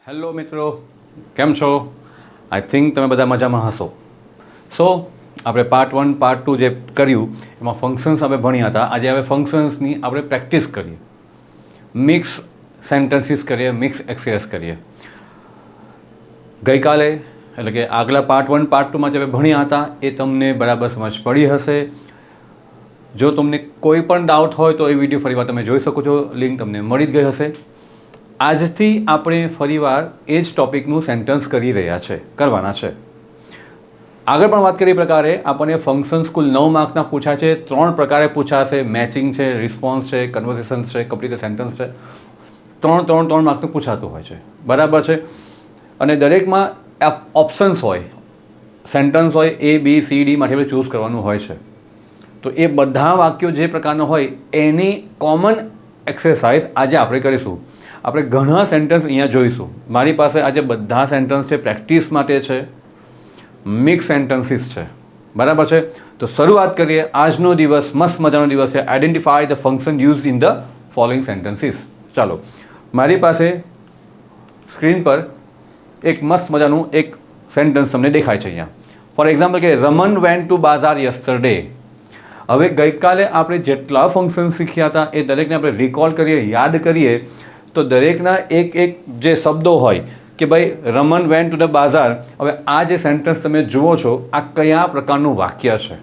Hello મિત્રો, કેમ છો? આઈ થિંક તમે બધા મજામાં હશો. સો આપણે પાર્ટ 1 પાર્ટ 2 જે કર્યું એમાં ફંક્શન્સ આપણે ભણ્યા હતા. આજે હવે ફંક્શન્સની આપણે પ્રેક્ટિસ કરીએ, મિક્સ સેન્ટેન્સીસ કરીએ, મિક્સ એક્સપ્રેસ કરીએ. ગઈકાલે એટલે કે આગલા પાર્ટ 1 પાર્ટ 2માં જે આપણે ભણ્યા હતા એ તમને બરાબર સમજ પડી હશે. જો તમને કોઈ પણ ડાઉટ હોય તો એ વિડીયો ફરીવાર તમે જોઈ શકો છો, લિંક તમને મળી જ ગઈ હશે. આજથી આપણે ફરીવાર એ જ ટૉપિકનું સેન્ટેન્સ કરવાના છે. આગળ પણ વાત કરીએ પ્રકારે આપણને ફંક્શન્સ કુલ 9 માર્ક્સના પૂછાય છે. 3 પ્રકારે પૂછાશે: મેચિંગ છે, રિસ્પોન્સ છે, કન્વર્સેશન છે, કમ્પ્લીટ સેન્ટેન્સ છે. 3 માર્કનું પૂછાતું હોય છે, બરાબર છે. અને દરેકમાં ઓપ્શન્સ હોય, સેન્ટેન્સ હોય, A, B, C, D માટે આપણે ચૂઝ કરવાનું હોય છે. તો એ બધા વાક્યો જે પ્રકારના હોય એની કોમન એક્સરસાઇઝ આજે આપણે કરીશું. આપણે ઘણા સેન્ટેન્સ અહીંયા જોઈશું. મારી પાસે આજે બધા સેન્ટેન્સ છે, પ્રેક્ટિસ માટે છે, મિક્સ સેન્ટેન્સીસ છે, બરાબર છે. તો શરૂઆત કરીએ. આજનો દિવસ મસ્ત મજાનો દિવસ છે. Identify the function use in the following sentences. ચાલો, મારી પાસે સ્ક્રીન પર એક મસ્ત મજાનું એક સેન્ટેન્સ તમને દેખાય છે અહીંયા. ફોર એક્ઝામ્પલ કે Raman vent to Bazar yesterday. હવે ગઈકાલે આપણે જેટલા ફંક્શન શીખ્યા હતા એ દરેકને આપણે રિકોલ કરીએ, યાદ કરીએ તો દરેકના એક જે શબ્દો હોય કે ભાઈ રમન વેન્ટ ટુ ધ બાઝાર. હવે આ જે સેન્ટેન્સ તમે જુઓ છો આ કયા પ્રકારનું વાક્ય છે?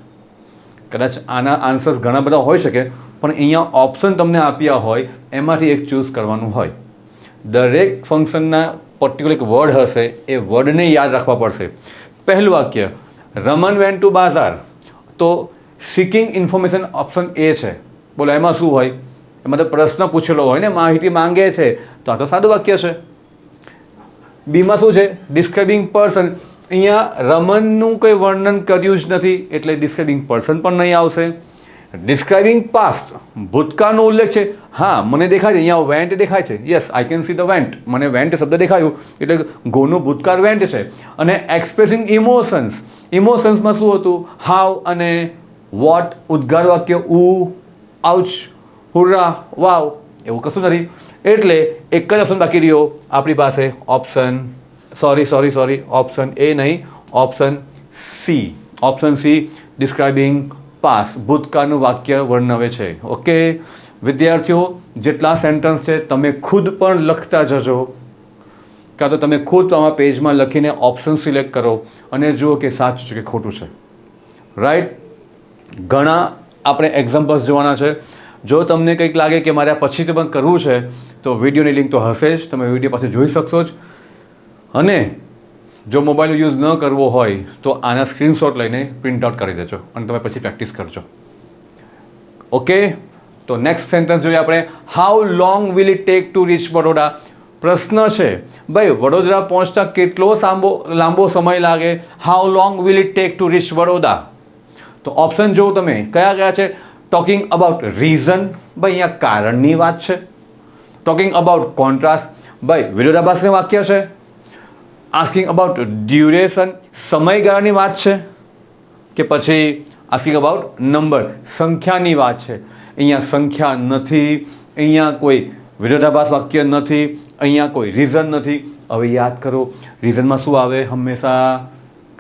કદાચ આના આન્સર્સ ઘણા બધા હોઈ શકે, પણ અહીંયા ઓપ્શન તમને આપ્યા હોય એમાંથી એક ચૂઝ કરવાનું હોય. દરેક ફંક્શનના પર્ટિક્યુલર એક વર્ડ હશે, એ વર્ડને યાદ રાખવા પડશે. પહેલું વાક્ય રમન વેન્ટ ટુ બાઝાર, તો સિકિંગ ઇન્ફોર્મેશન ઓપ્શન એ છે. બોલો એમાં શું હોય? એમાં તો પ્રશ્ન પૂછેલો હોય ને, માહિતી માંગે છે, તો આ તો સાદું વાક્ય છે. બીમાં શું છે? Describing person. અહીંયા રમનનું કંઈ વર્ણન કર્યું જ નથી એટલે ડિસ્ક્રાઇબિંગ પર્સન પણ નહીં આવશે. ડિસ્ક્રાઇબિંગ પાસ્ટ, ભૂતકાળનો ઉલ્લેખ છે. હા, મને દેખાય છે અહીંયા વેન્ટ દેખાય છે. Yes, I can see the vent. મને વેન્ટ શબ્દ દેખાયું એટલે ગોનું ભૂતકાળ વેન્ટ છે. અને એક્સપ્રેસિંગ ઇમોશન્સ, ઇમોશન્સમાં શું હતું? હાવ અને વોટ. ઉદ્ગાર વાક્ય ઉ, આઉચ, હુર્રા, વાવ, એવું કશું નથી. એટલે એક જ ઓપ્શન બાકી રહ્યો આપણી પાસે, ઓપ્શન ઓપ્શન એ નહીં, option C. Option C, describing past, ભૂતકાળનું વાક્ય વર્ણવે છે. ઓકે વિદ્યાર્થીઓ, જેટલા સેન્ટેન્સ છે તમે ખુદ પણ લખતા જજો, કાં તો તમે ખુદ આમાં પેજમાં લખીને ઓપ્શન સિલેક્ટ કરો અને જુઓ કે સાચું છે કે ખોટું છે. રાઈટ. ઘણા આપણે એક્ઝામ્પલ્સ જોવાના છે. જો તમને કંઈક લાગે કે મારે આ પછીથી પણ કરવું છે તો વિડીયોની લિંક તો હશે જ, તમે વિડીયો પાસે જોઈ શકશો જ. અને જો મોબાઈલનો યુઝ ન કરવો હોય તો આના સ્ક્રીનશોટ લઈને પ્રિન્ટ આઉટ કરી દેજો અને તમે પછી પ્રેક્ટિસ કરજો. ઓકે, તો નેક્સ્ટ સેન્ટેન્સ જોઈએ આપણે. How long will it take to reach Baroda. પ્રશ્ન છે ભાઈ, વડોદરા પહોંચતા કેટલો લાંબો સમય લાગે? How long will it take to reach Baroda. તો ઓપ્શન જો તમે કયા કયા છે? ટોકિંગ અબાઉટ રીઝન, ભાઈ અહીંયા કારણની વાત છે. ટોકિંગ અબાઉટ કોન્ટ્રાસ્ટ, ભાઈ વિરોધાભાસનું વાક્ય છે. આસ્કિંગ અબાઉટ ડ્યુરેશન, સમયગાળાની વાત છે. કે પછી આસ્કિંગ અબાઉટ નંબર, સંખ્યાની વાત છે. અહીંયા સંખ્યા નથી, અહીંયા કોઈ વિરોધાભાસ વાક્ય નથી, અહીંયા કોઈ રીઝન નથી. હવે યાદ કરો, રીઝનમાં શું આવે? હંમેશા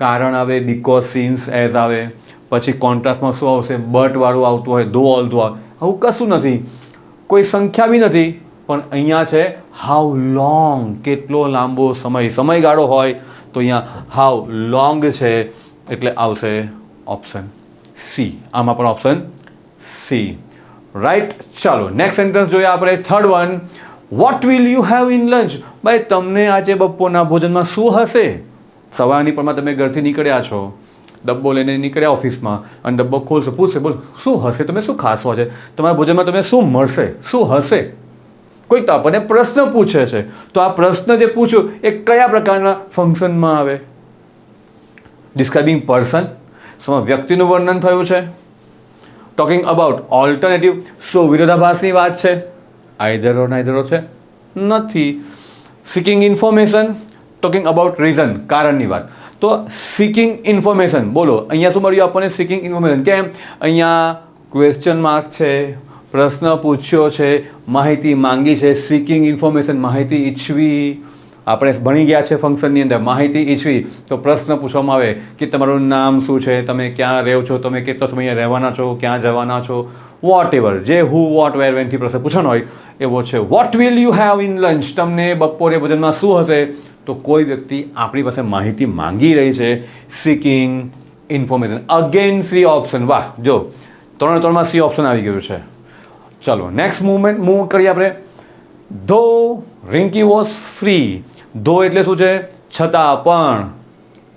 કારણ આવે, બીકોઝ, સિન્સ, એઝ આવે. પછી કોન્ટ્રાસ્ટમાં શું આવશે? બટ વાળું આવતું હોય, ધો ઓલ ધો. આવું કશું નથી, કોઈ સંખ્યા બી નથી, પણ અહીંયા છે હાઉ લોંગ, કેટલો લાંબો સમય, સમયગાળો હોય તો અહીંયા હાઉ લોંગ છે એટલે આવશે ઓપ્શન સી. આમાં પણ ઓપ્શન સી. રાઈટ. ચાલો નેક્સ્ટ સેન્ટેન્સ જોઈએ આપણે. Third one, what will you have in lunch. ભાઈ તમને આજે બપોરના ભોજનમાં શું હશે? સવારની પરમાં તમે ઘરથી નીકળ્યા છો, ડબ્બો લઈને નીકળ્યા ઓફિસમાં, અને ડબ્બો ખોલશો, પૂછશે બોલ શું હશે, તમે શું ખાશો આજે, તમારા ભોજનમાં તમે શું મળશે, શું હશે? કોઈ તો આપણને પ્રશ્ન પૂછે છે, તો આ પ્રશ્ન જે પૂછ્યો એ કયા પ્રકારના ફંક્શનમાં આવે? ડિસ્ક્રાઇબિંગ પર્સન, શું વ્યક્તિનું વર્ણન થયું છે. ટોકિંગ અબાઉટ ઓલ્ટરનેટિવ, શું વિરોધાભાસની વાત છે? આઈધરો નાઈધરો છે? નથી. Seeking information, talking about reason, કારણની વાત. તો સિકિંગ ઇન્ફોર્મેશન, બોલો અહીંયા શું મળ્યું આપણને? Seeking information. કેમ? અહીંયા ક્વેશ્ચન માર્ક છે, પ્રશ્ન પૂછ્યો છે, માહિતી માંગી છે. સિકિંગ ઇન્ફોર્મેશન, માહિતી ઈચ્છવી. આપણે ભણી ગયા છે ફંક્શનની અંદર માહિતી ઈચ્છવી તો પ્રશ્ન પૂછવામાં આવે કે તમારું નામ શું છે, તમે ક્યાં રહો છો, તમે કેટલો સમય અહીંયા રહેવાના છો, ક્યાં જવાના છો, વોટ એવર જે હુ વોટ વેર વેનથી પ્રશ્ન પૂછવાનો હોય એવો છે. What will you have in lunch, તમને બપોરે ભોજનમાં શું હશે? તો કોઈ વ્યક્તિ આપણી પાસે માહિતી માંગી રહી છે. Seeking information, again C option. વાહ, જો 3 સી ઓપ્શન આવી ગયું છે. ચલો નેક્સ્ટ મૂવ કરીએ આપણે. ધો રિંકી વોઝ ફ્રી. ધો એટલે શું છે? છતાં પણ.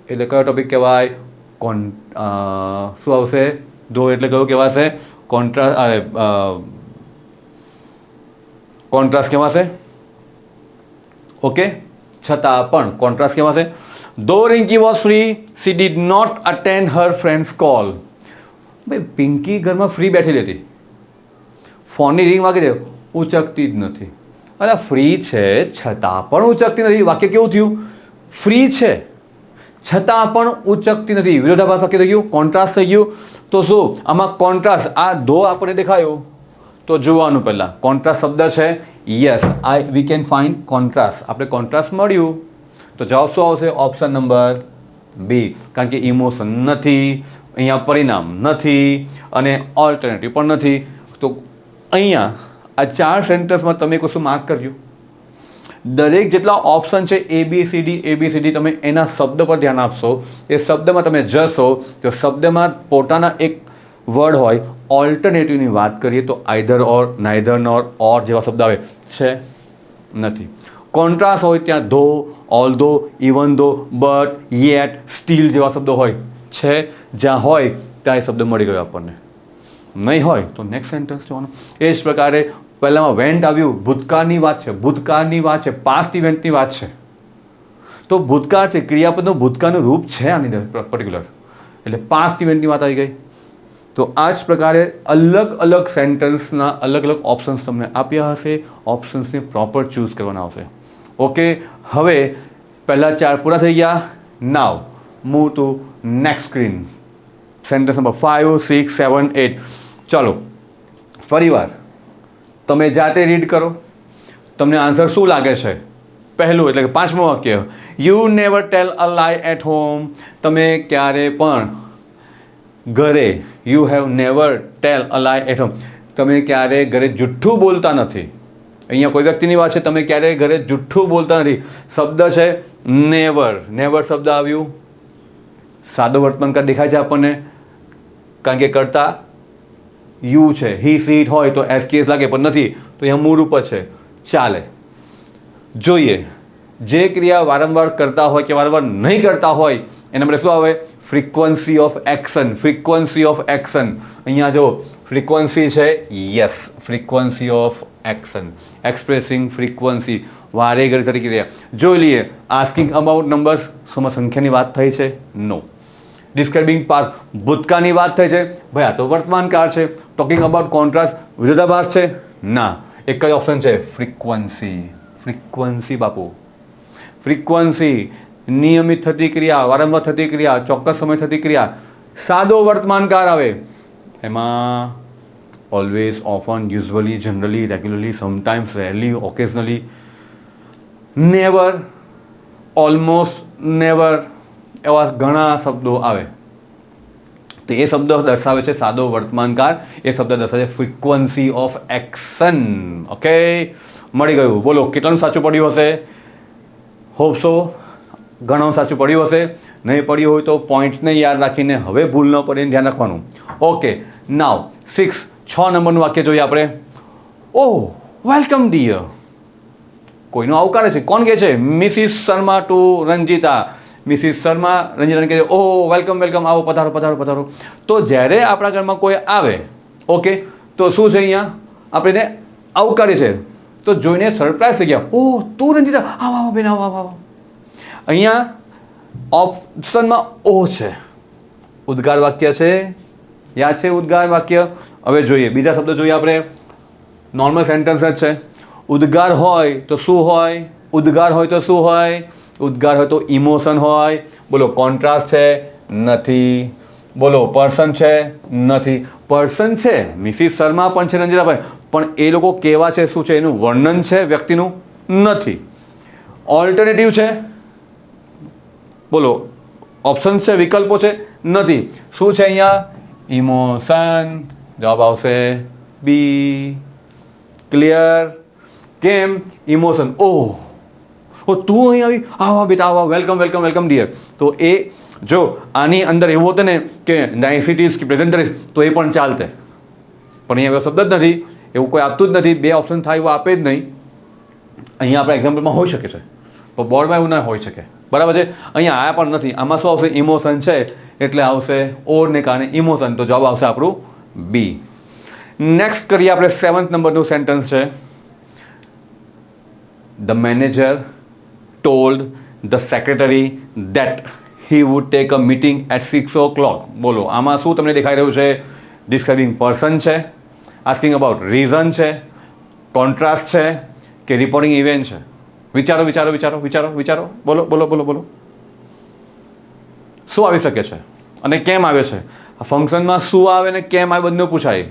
એટલે કયો ટોપિક કહેવાય? શું આવશે? ધો એટલે કયું કહેવાશે? કોન્ટ્રાસ્ટ કહેવાશે. ઓકે, છતાં પણ કોન્ટ્રાસ્ટ કહેવાશે. Though Rinky was free she did not attend her friend's call. ભાઈ પિંકી ઘરમાં ફ્રી બેઠેલી હતી, ફોનની રિંગ વાગે છે, ઉચકતી જ નથી. અરે ફ્રી છે છતાં પણ ઉચકતી નથી. વાક્ય કેવું થયું? ફ્રી છે છતાં પણ ઉચકતી નથી. વિરોધાભાસ વાક્ય થઈ ગયું, કોન્ટ્રાસ્ટ થઈ ગયું. તો શું આમાં કોન્ટ્રાસ્ટ? આ ધો આપણને દેખાયું તો જોવાનું પહેલાં કોન્ટ્રાસ્ટ શબ્દ છે. Yes, we can find contrast. આપણે કોન્ટ્રાસ્ટ મળ્યું તો જવાબ શું આવશે? Option number B. કારણ કે ઇમોશન નથી, અહીંયા પરિણામ નથી અને ઓલ્ટરનેટિવ પણ નથી. તો અહીંયા આ 4 સેન્ટેન્સમાં તમે કશું માર્ક કરજો. દરેક જેટલા ઓપ્શન છે ABCD તમે એના શબ્દ પર ધ્યાન આપશો. એ શબ્દમાં તમે જશો તો શબ્દમાં પોતાના એક વર્ડ હોય. ઓલ્ટરનેટિવની વાત કરીએ તો આઈધર ઓર, નાઈધર નોર, ઓર જેવા શબ્દ આવે છે નથી. કોન્ટ્રાસ્ટ હોય ત્યાં though, although, even though, but, yet, still જેવા શબ્દો હોય છે. જ્યાં હોય ત્યાં એ શબ્દ મળી ગયો આપણને. નહીં હોય તો નેક્સ્ટ સેન્ટેન્સ જોવાનું. એ જ પ્રકારે પહેલાંમાં વેન્ટ આવ્યું, ભૂતકાળની વાત છે, ભૂતકાળની વાત છે, પાસ્ટ ઇવેન્ટની વાત છે. તો ભૂતકાળ છે, ક્રિયાપદનું ભૂતકાળનું રૂપ છે આની અંદર પર્ટિક્યુલર, એટલે પાસ્ટ ઇવેન્ટની વાત આવી ગઈ. તો આ જ પ્રકારે અલગ અલગ સેન્ટેન્સના અલગ અલગ ઓપ્શન્સ તમને આપ્યા હશે. ઓપ્શન્સને પ્રોપર ચૂઝ કરવાના આવશે. ઓકે, હવે પહેલાં 4 પૂરા થઈ ગયા. Now move to next screen. Sentence number 5, 6, 7, 8. ચાલો ફરીવાર તમે જાતે રીડ કરો. તમને આન્સર શું લાગે છે? પહેલું એટલે કે 5મું વાક્ય, યુ નેવર ટેલ અ લાય એટ હોમ. તમે ક્યારે પણ ઘરે, યુ હેવ નેવર ટેલ અ લાય એટ હોમ, તમે ક્યારે ઘરે જુઠ્ઠું બોલતા નથી. અહીંયા કોઈ વ્યક્તિની વાત છે, તમે ક્યારે ઘરે જુઠ્ઠું બોલતા નથી. શબ્દ છે નેવર. નેવર શબ્દ આવ્યું, સાદો વર્તમાનકાળ દેખાય છે આપણને કારણ કે કરતા યુ છે. હી સી ઇટ હોય તો એસ કેસ લાગે પણ નથી, તો અહીંયા મૂળ રૂપ છે, ચાલે. જોઈએ જે ક્રિયા વારંવાર કરતા હોય કે વારંવાર નહીં કરતા હોય એના માટે શું આવે? Frequency of action. Frequency of action. અહીંયા જો ફ્રીક્વન્સી છે, yes, frequency of action, expressing frequency, વારે ઘડી તરીકે ક્રિયા. જોઈ લઈએ. આસ્કિંગ અબાઉટ નંબર્સ, શોમાં સંખ્યાની વાત થઈ છે? નો. ડિસ્ક્રાઇબિંગ પાસ્ટ, ભૂતકાળની વાત થઈ છે? ભાઈ આ તો વર્તમાન કાળ છે. ટોકિંગ અબાઉટ કોન્ટ્રાસ્ટ, વિરોધાભાસ છે? ના. એક જ ઓપ્શન છે, ફ્રીક્વન્સી. ફ્રીક્વન્સી બાપુ, ફ્રીક્વન્સી. નિયમિત થતી ક્રિયા, વારંવાર થતી ક્રિયા, ચોક્કસ સમય થતી ક્રિયા. સાદો વર્તમાન કાળ આવે એમાં always, often, usually, generally, regularly, sometimes, rarely, occasionally, never, almost never, એવા ઘણા શબ્દો આવે. તો એ શબ્દ દર્શાવે છે સાદો વર્તમાનકાળ. એ શબ્દ દર્શાવે છે ફ્રીક્વન્સી ઓફ એક્શન. ઓકે, મળી ગયું. બોલો કેટલાનું સાચું પડ્યું હશે? હોપ સો ઘણું સાચું પડ્યું હશે. નહીં પડ્યું હોય તો પોઈન્ટ્સને યાદ રાખીને હવે ભૂલ ન પડે ધ્યાન રાખવાનું. ઓકે, નાવ 6, 6 નંબરનું વાક્ય જોઈએ આપણે. Oh welcome dear. કોઈનો આવકારે છે. કોણ કહે છે? Mrs Sharma to Ranjita. Mrs Sharma રંજીતાને કહે છે ઓહ વેલકમ વેલકમ, આવો, પધારો પધારો પધારો. તો જ્યારે આપણા ઘરમાં કોઈ આવે, ઓકે, તો શું છે અહીંયા આપણે એને આવકારે છે. તો જોઈને સરપ્રાઈઝ થઈ ગયા. ઓહ તું રંજીતા, આવો આવો બેન, આવો આવો. અહીંયા ઓપ્શનમાં ઓ છે, ઉદ્ગાર વાક્ય છે. યાદ છે ઉદ્ગાર વાક્ય? હવે જોઈએ બીજા શબ્દો જોઈએ આપણે. નોર્મલ સેન્ટેન્સ જ છે. ઉદ્ગાર હોય તો શું હોય? ઉદ્ગાર હોય તો શું હોય? ઉદ્ગાર હોય તો ઇમોશન હોય. બોલો કોન્ટ્રાસ્ટ છે? નથી. બોલો પર્સન છે? નથી. પર્સન છે, મિસિસ શર્મા પણ છે, રંજીતાભાઈ, પણ એ લોકો કેવા છે, શું છે, એનું વર્ણન છે વ્યક્તિનું? નથી. ઓલ્ટરનેટિવ છે, બોલો ઓપ્શન છે, વિકલ્પો છે, નથી. શું છે અહીંયા? ઇમોશન. જવાબ આવશે બી. ક્લિયર? કેમ? ઇમોશન. ઓહ તું અહીં આવી, આવા બેટા આવા, વેલકમ વેલકમ વેલકમ ડિયર. તો એ જો આની અંદર એવું હતું ને કે નાઇસિટીઝ કે પ્રેઝન્ટરીઝ તો એ પણ ચાલતે, પણ અહીંયા એવો શબ્દ જ નથી, એવું કોઈ આપતું જ નથી. 2 ઓપ્શન થાય એવું આપે જ નહીં. અહીંયા આપણા એક્ઝામ્પલમાં હોઈ શકે છે, પણ બોર્ડમાં એવું ના હોઈ શકે. બરાબર છે? અહીંયા આયા પણ નથી. આમાં શું આવશે? ઇમોશન છે એટલે આવશે ઓરને કારણે ઇમોશન. તો જવાબ આવશે આપણું બી. નેક્સ્ટ કરીએ આપણે 7th નંબરનું સેન્ટેન્સ છે. The manager told the secretary that he would take a meeting at 6 o'clock. બોલો આમાં શું તમને દેખાઈ રહ્યું છે? ડિસ્ક્રાઇબિંગ પર્સન છે, આસ્કિંગ અબાઉટ રીઝન છે, કોન્ટ્રાસ્ટ છે કે રિપોર્ટિંગ ઇવેન્ટ છે? વિચારો વિચારો વિચારો વિચારો વિચારો. બોલો બોલો બોલો બોલો. શું આવી શકે છે અને કેમ આવે છે? ફંક્શનમાં શું આવે ને કેમ આવે બંને પૂછાય.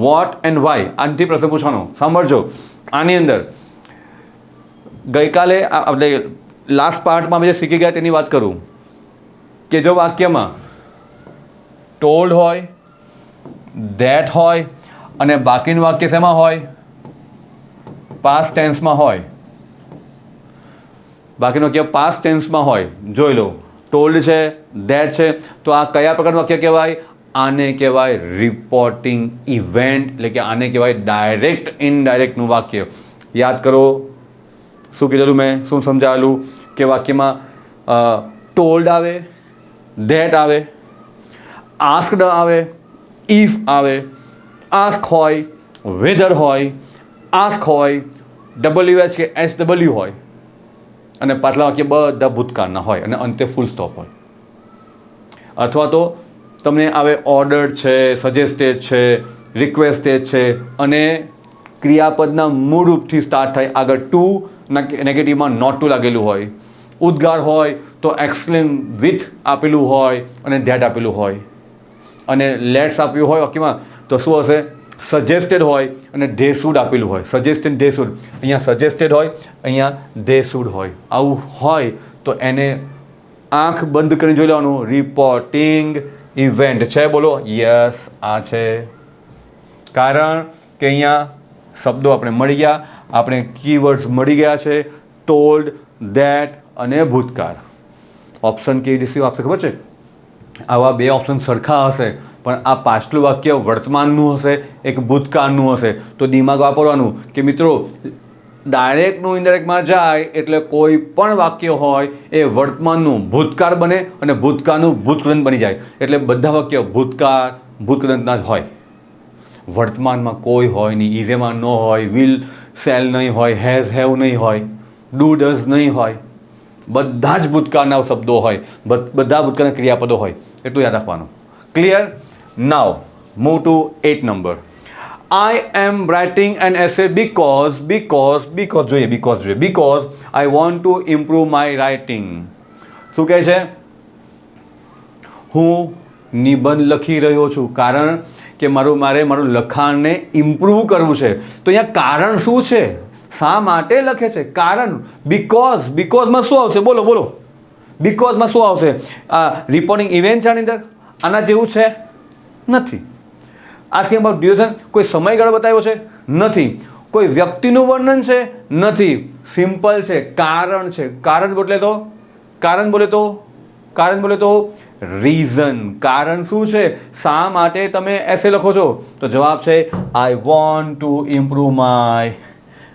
વોટ એન્ડ વાય આનાથી પ્રશ્ન પૂછવાનો. સાંભળજો, આની અંદર ગઈકાલે આપણે લાસ્ટ પાર્ટમાં અમે જે શીખી ગયા તેની વાત કરું કે જો વાક્યમાં ટોલ્ડ હોય, ધેટ હોય અને બાકીનું વાક્ય શેમાં હોય? પાસ્ટ ટેન્સમાં હોય. બાકીનું વાક્ય પાસ્ટ ટેન્સમાં હોય. જોઈ લો, ટોલ્ડ છે, ધેટ છે, તો આ કયા પ્રકારનું વાક્ય કહેવાય? આને કહેવાય રિપોર્ટિંગ ઇવેન્ટ, એટલે કે આને કહેવાય ડાયરેક્ટ ઇનડાયરેક્ટનું વાક્ય. યાદ કરો શું કીધેલું મેં, શું સમજાવેલું કે વાક્યમાં ટોલ્ડ આવે, ધેટ આવે, આસ્કડ આવે, ઇફ આવે, આસ્ક હોય, વેધર હોય, આસ્ક હોય, WH કે SW હોય અને પાછલા વાક્ય બધા ભૂતકાળના હોય અને અંતે ફૂલ સ્ટોપ હોય. અથવા તો તમને આવે ઓર્ડર્ડ છે, સજેસ્ટેડ છે, રિક્વેસ્ટેડ છે અને ક્રિયાપદના મૂળ રૂપથી સ્ટાર્ટ થાય, આગળ ટુ નેગેટિવમાં નોટ ટુ લાગેલું હોય, ઉદ્ગાર હોય તો એક્સપ્લેન વિથ આપેલું હોય અને ધેટ આપેલું હોય, અને લેટ્સ આપ્યું હોય વાક્યમાં તો શું હશે? સજેસ્ટેડ હોય અને ધે શુડ આપેલું હોય. સજેસ્ટેડ ધે શુડ, અહીંયા સજેસ્ટેડ હોય, અહીંયા ધે શુડ હોય. આવું હોય તો એને આંખ બંધ કરીને જોઈ લેવાનું. રિપોર્ટિંગ ઇવેન્ટ છે. બોલો યસ, આ છે. કારણ કે અહીંયા શબ્દો આપણે મળી ગયા, આપણે કીવર્ડ્સ મળી ગયા છે, ટોલ્ડ, ધેટ અને ભૂતકાળ. ઓપ્શન કેવી રીતે આપશે ખબર છે? આવા 2 ઓપ્શન સરખા હશે પણ આ પાછલું વાક્ય વર્તમાનનું હશે, એક ભૂતકાળનું હશે. તો દિમાગ વાપરવાનું કે મિત્રો ડાયરેક્ટનું ઇનડાયરેક્ટમાં જાય એટલે કોઈ પણ વાક્ય હોય એ વર્તમાનનું ભૂતકાળ બને અને ભૂતકાળનું ભૂતકૃદંત બની જાય. એટલે બધા વાક્ય ભૂતકાળ ભૂતકૃદંતના જ હોય. વર્તમાનમાં કોઈ હોય નહીં, ઇઝેમાં ન હોય, વિલ સેલ નહીં હોય, હેઝ હેવ નહીં હોય, ડુ ડઝ નહીં હોય, બધા જ ભૂતકાળના શબ્દો હોય, બધા ભૂતકાળના ક્રિયાપદો હોય. એટલું યાદ રાખવાનું. Clear? Now move two 8 number. I am writing an essay because જોઈએ because I want to improve my writing. શું કહે છે? હું નિબંધ લખી રહ્યો છું કારણ કે મારે મારું લખાણને ઇમ્પ્રૂવ કરવું છે. તો અહીંયા કારણ શું છે? શા માટે લખે છે? કારણ. બીકોઝમાં શું આવશે? બોલો બોલો. બીકોઝમાં શું આવશે? આ રિપોર્ટિંગ ઇવેન્ટ છે આની અંદર, આના જેવું છે નથી. આસ્કિંગ અબાઉટ ડ્યુરેશન, કોઈ સમયગાળો બતાવ્યો છે નથી. કોઈ વ્યક્તિનું વર્ણન છે નથી. સિમ્પલ છે, કારણ છે. કારણ બોલે તો રીઝન. કારણ શું છે? શા માટે તમે એસે લખો છો? તો જવાબ છે I want to improve my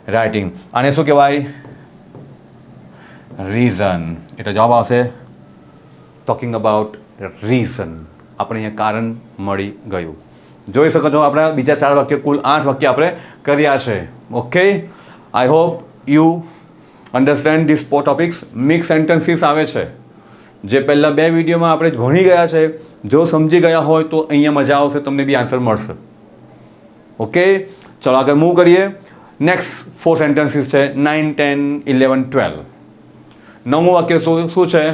writing. આને શું કહેવાય? રીઝન. એટલે જવાબ આવશે ટોકિંગ અબાઉટ રીઝન. આપણે અહીંયા કારણ મળી ગયું. જોઈ શકો છો આપણા બીજા 4 વાક્ય, કુલ 8 વાક્ય આપણે કર્યા છે. Okay, I hope you understand this topics. Mix sentences આવે છે જે પહેલાં 2 વિડીયોમાં આપણે ભણી ગયા છે. જો સમજી ગયા હોય તો અહીંયા મજા આવશે, તમને બી આન્સર મળશે. ઓકે, ચલો આગળ મૂવ કરીએ. નેક્સ્ટ 4 સેન્ટેન્સીસ છે 9, 10, 11, 12. 9મું વાક્ય શું છે?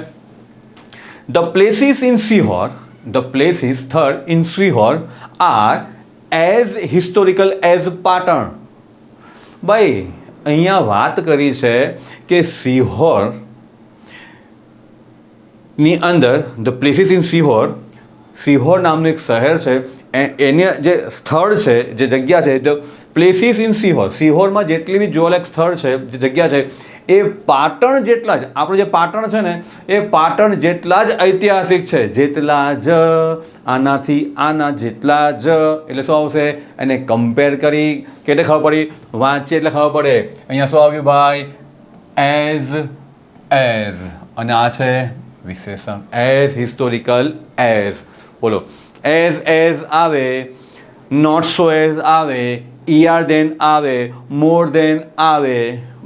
The places in Sihor, the places third in Srihor are as historical as Patan. ભાઈ અહીંયા વાત કરી છે કે સિહોરની અંદર ધ પ્લેસીસ ઇન સિહોર નામનું એક શહેર છે, એને જે સ્થળ છે, જે જગ્યા છે, ધ પ્લેસીસ ઇન સિહોરમાં જેટલી બી જોવાલાયક સ્થળ છે, જે જગ્યા છે, એ પાટણ જેટલા જ, આપણું જે પાટણ છે ને એ પાટણ જેટલા જ ઐતિહાસિક છે. જેટલા જ, આનાથી આના જેટલા જ, એટલે શું આવશે? એને કમ્પેર કરી કેટલે ખબર પડી? વાંચીએ એટલે ખબર પડે. અહીંયા શું આવ્યું ભાઈ? એઝ, અને આ છે વિશેષણ, એઝ, હિસ્ટોરિકલ એઝ. બોલો, એઝ આવે, નોટ સો એઝ આવે, ER દેન આવે, મોર દેન આવે,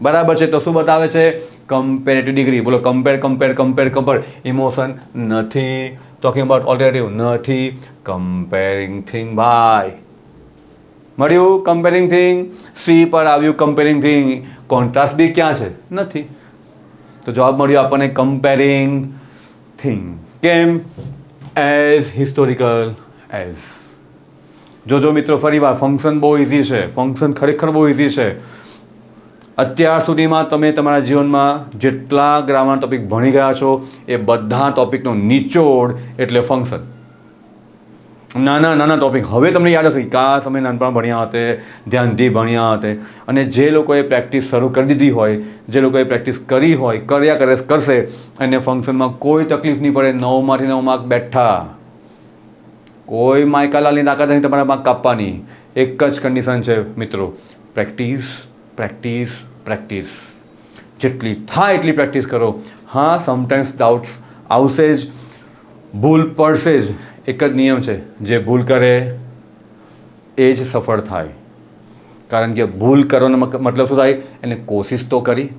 બરાબર છે. તો શું બતાવે છે? Comparative degree. બોલો, કમ્પેર. ઇમોશન નથી, ટોકિંગ અબાઉટ ઓલ્ટરનેટિવ નથી, કમ્પેરિંગ થિંગ ભાઈ. મળ્યું કમ્પેરિંગ થિંગ. સી પર આવ્યું કમ્પેરિંગ થિંગ. કોન્ટ્રાસ્ટ બી ક્યાં છે? નથી. તો જવાબ મળ્યો આપણને કમ્પેરિંગ થિંગ. કેમ? As, historical as. જો મિત્રો ફરી વાર, ફંક્શન બહુ ઇઝી છે. ફંક્શન ખરેખર બહુ ઇઝી છે. અત્યાર સુધીમાં તમે તમારા જીવનમાં જેટલા ગ્રામર ટોપિક ભણી ગયા છો એ બધા ટોપિકનો નિચોડ એટલે ફંક્શન. નાના ટોપિક હવે તમને યાદ હશે. કાશ અમે નાનપણ ભણ્યા હતે, ધ્યાનથી ભણ્યા હતે. અને જે લોકોએ પ્રેક્ટિસ શરૂ કરી દીધી હોય, જે લોકોએ પ્રેક્ટિસ કરી હોય, કરશે, અને ફંક્શનમાં કોઈ તકલીફ નહીં પડે. 9માંથી 9 માર્ક બેઠા. કોઈ માયકાલાલની તાકાત નહીં તમારા માર્ક કાપવાની. એક જ કન્ડિશન છે મિત્રો, પ્રેક્ટિસ. જેટલી થાય એટલી પ્રેક્ટિસ કરો. હા, સમટાઈમ્સ ડાઉટ્સ આવશે જ, ભૂલ પડશે જ. એક જ નિયમ છે, જે ભૂલ કરે એ જ સફળ થાય. કારણ કે ભૂલ કરવાનો મતલબ શું થાય? એને કોશિશ તો કરી,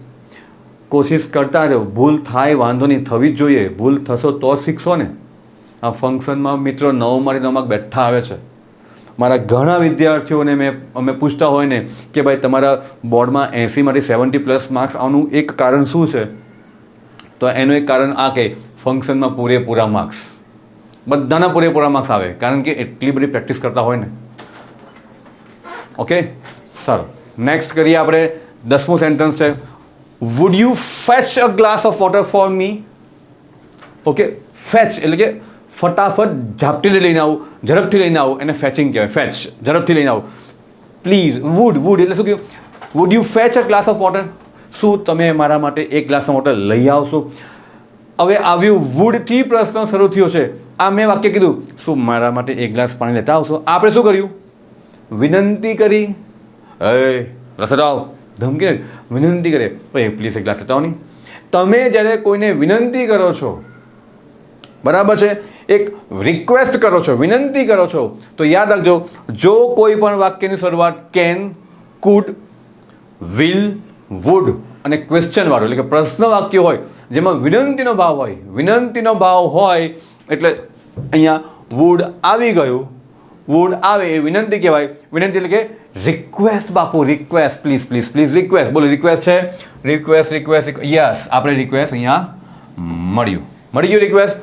કોશિશ કરતા રહો. ભૂલ થાય વાંધો નહીં, થવી જ જોઈએ. ભૂલ થશો તો શીખશો ને. આ ફંક્શનમાં મિત્રો 9માંથી 9 માર્ક બેઠા આવે છે. મારા ઘણા વિદ્યાર્થીઓને અમે પૂછતા હોય ને કે ભાઈ તમારા બોર્ડમાં 80માંથી 70+ માર્ક્સ આવવાનું એક કારણ શું છે? તો એનું એક કારણ આ કે ફંક્શનમાં પૂરેપૂરા માર્ક્સ, બધાના પૂરેપૂરા માર્ક્સ આવે, કારણ કે એટલી બધી પ્રેક્ટિસ કરતા હોય ને. ઓકે, સારું. નેક્સ્ટ કરીએ આપણે. 10મું સેન્ટેન્સ છે, would you fetch a glass of water for me? Okay, fetch એટલે કે ફટાફટ ઝાપટીને લઈને આવું, ઝડપથી લઈને આવું, એને ફેચિંગ કહેવાય. ફેચ, ઝડપથી લઈને આવું. પ્લીઝ, વુડ એટલે શું કહ્યું? Would you fetch a glass of water? શું તમે મારા માટે એક ગ્લાસ વોટર લઈ આવશો? હવે આવ્યું વુડથી પ્રશ્ન શરૂ થયો છે. આ મેં વાક્ય કીધું, શું મારા માટે એક ગ્લાસ પાણી લેતા આવશો? આપણે શું કર્યું? વિનંતી કરી. રસોડાઓ ધમકી, વિનંતી કરે, પ્લીઝ એક ગ્લાસ લેતા આવો નહીં. તમે જ્યારે કોઈને વિનંતી કરો છો, બરાબર છે, એક રિક્વેસ્ટ કરો છો, વિનંતી કરો છો, તો યાદ રાખજો, જો કોઈ પણ વાક્યની શરૂઆત કેન, કુડ, વિલ, વુડ અને ક્વેશ્ચન વાળું એટલે કે પ્રશ્ન વાક્ય હોય, જેમાં વિનંતીનો ભાવ હોય, એટલે અહીંયા વુડ આવી ગયું. વુડ આવે એ વિનંતી કહેવાય. વિનંતી એટલે કે request Bapu, request, please request. બોલો, રિક્વેસ્ટ છે, રિક્વેસ્ટ. યસ, આપણે રિક્વેસ્ટ અહીંયા મળી ગયું રિક્વેસ્ટ.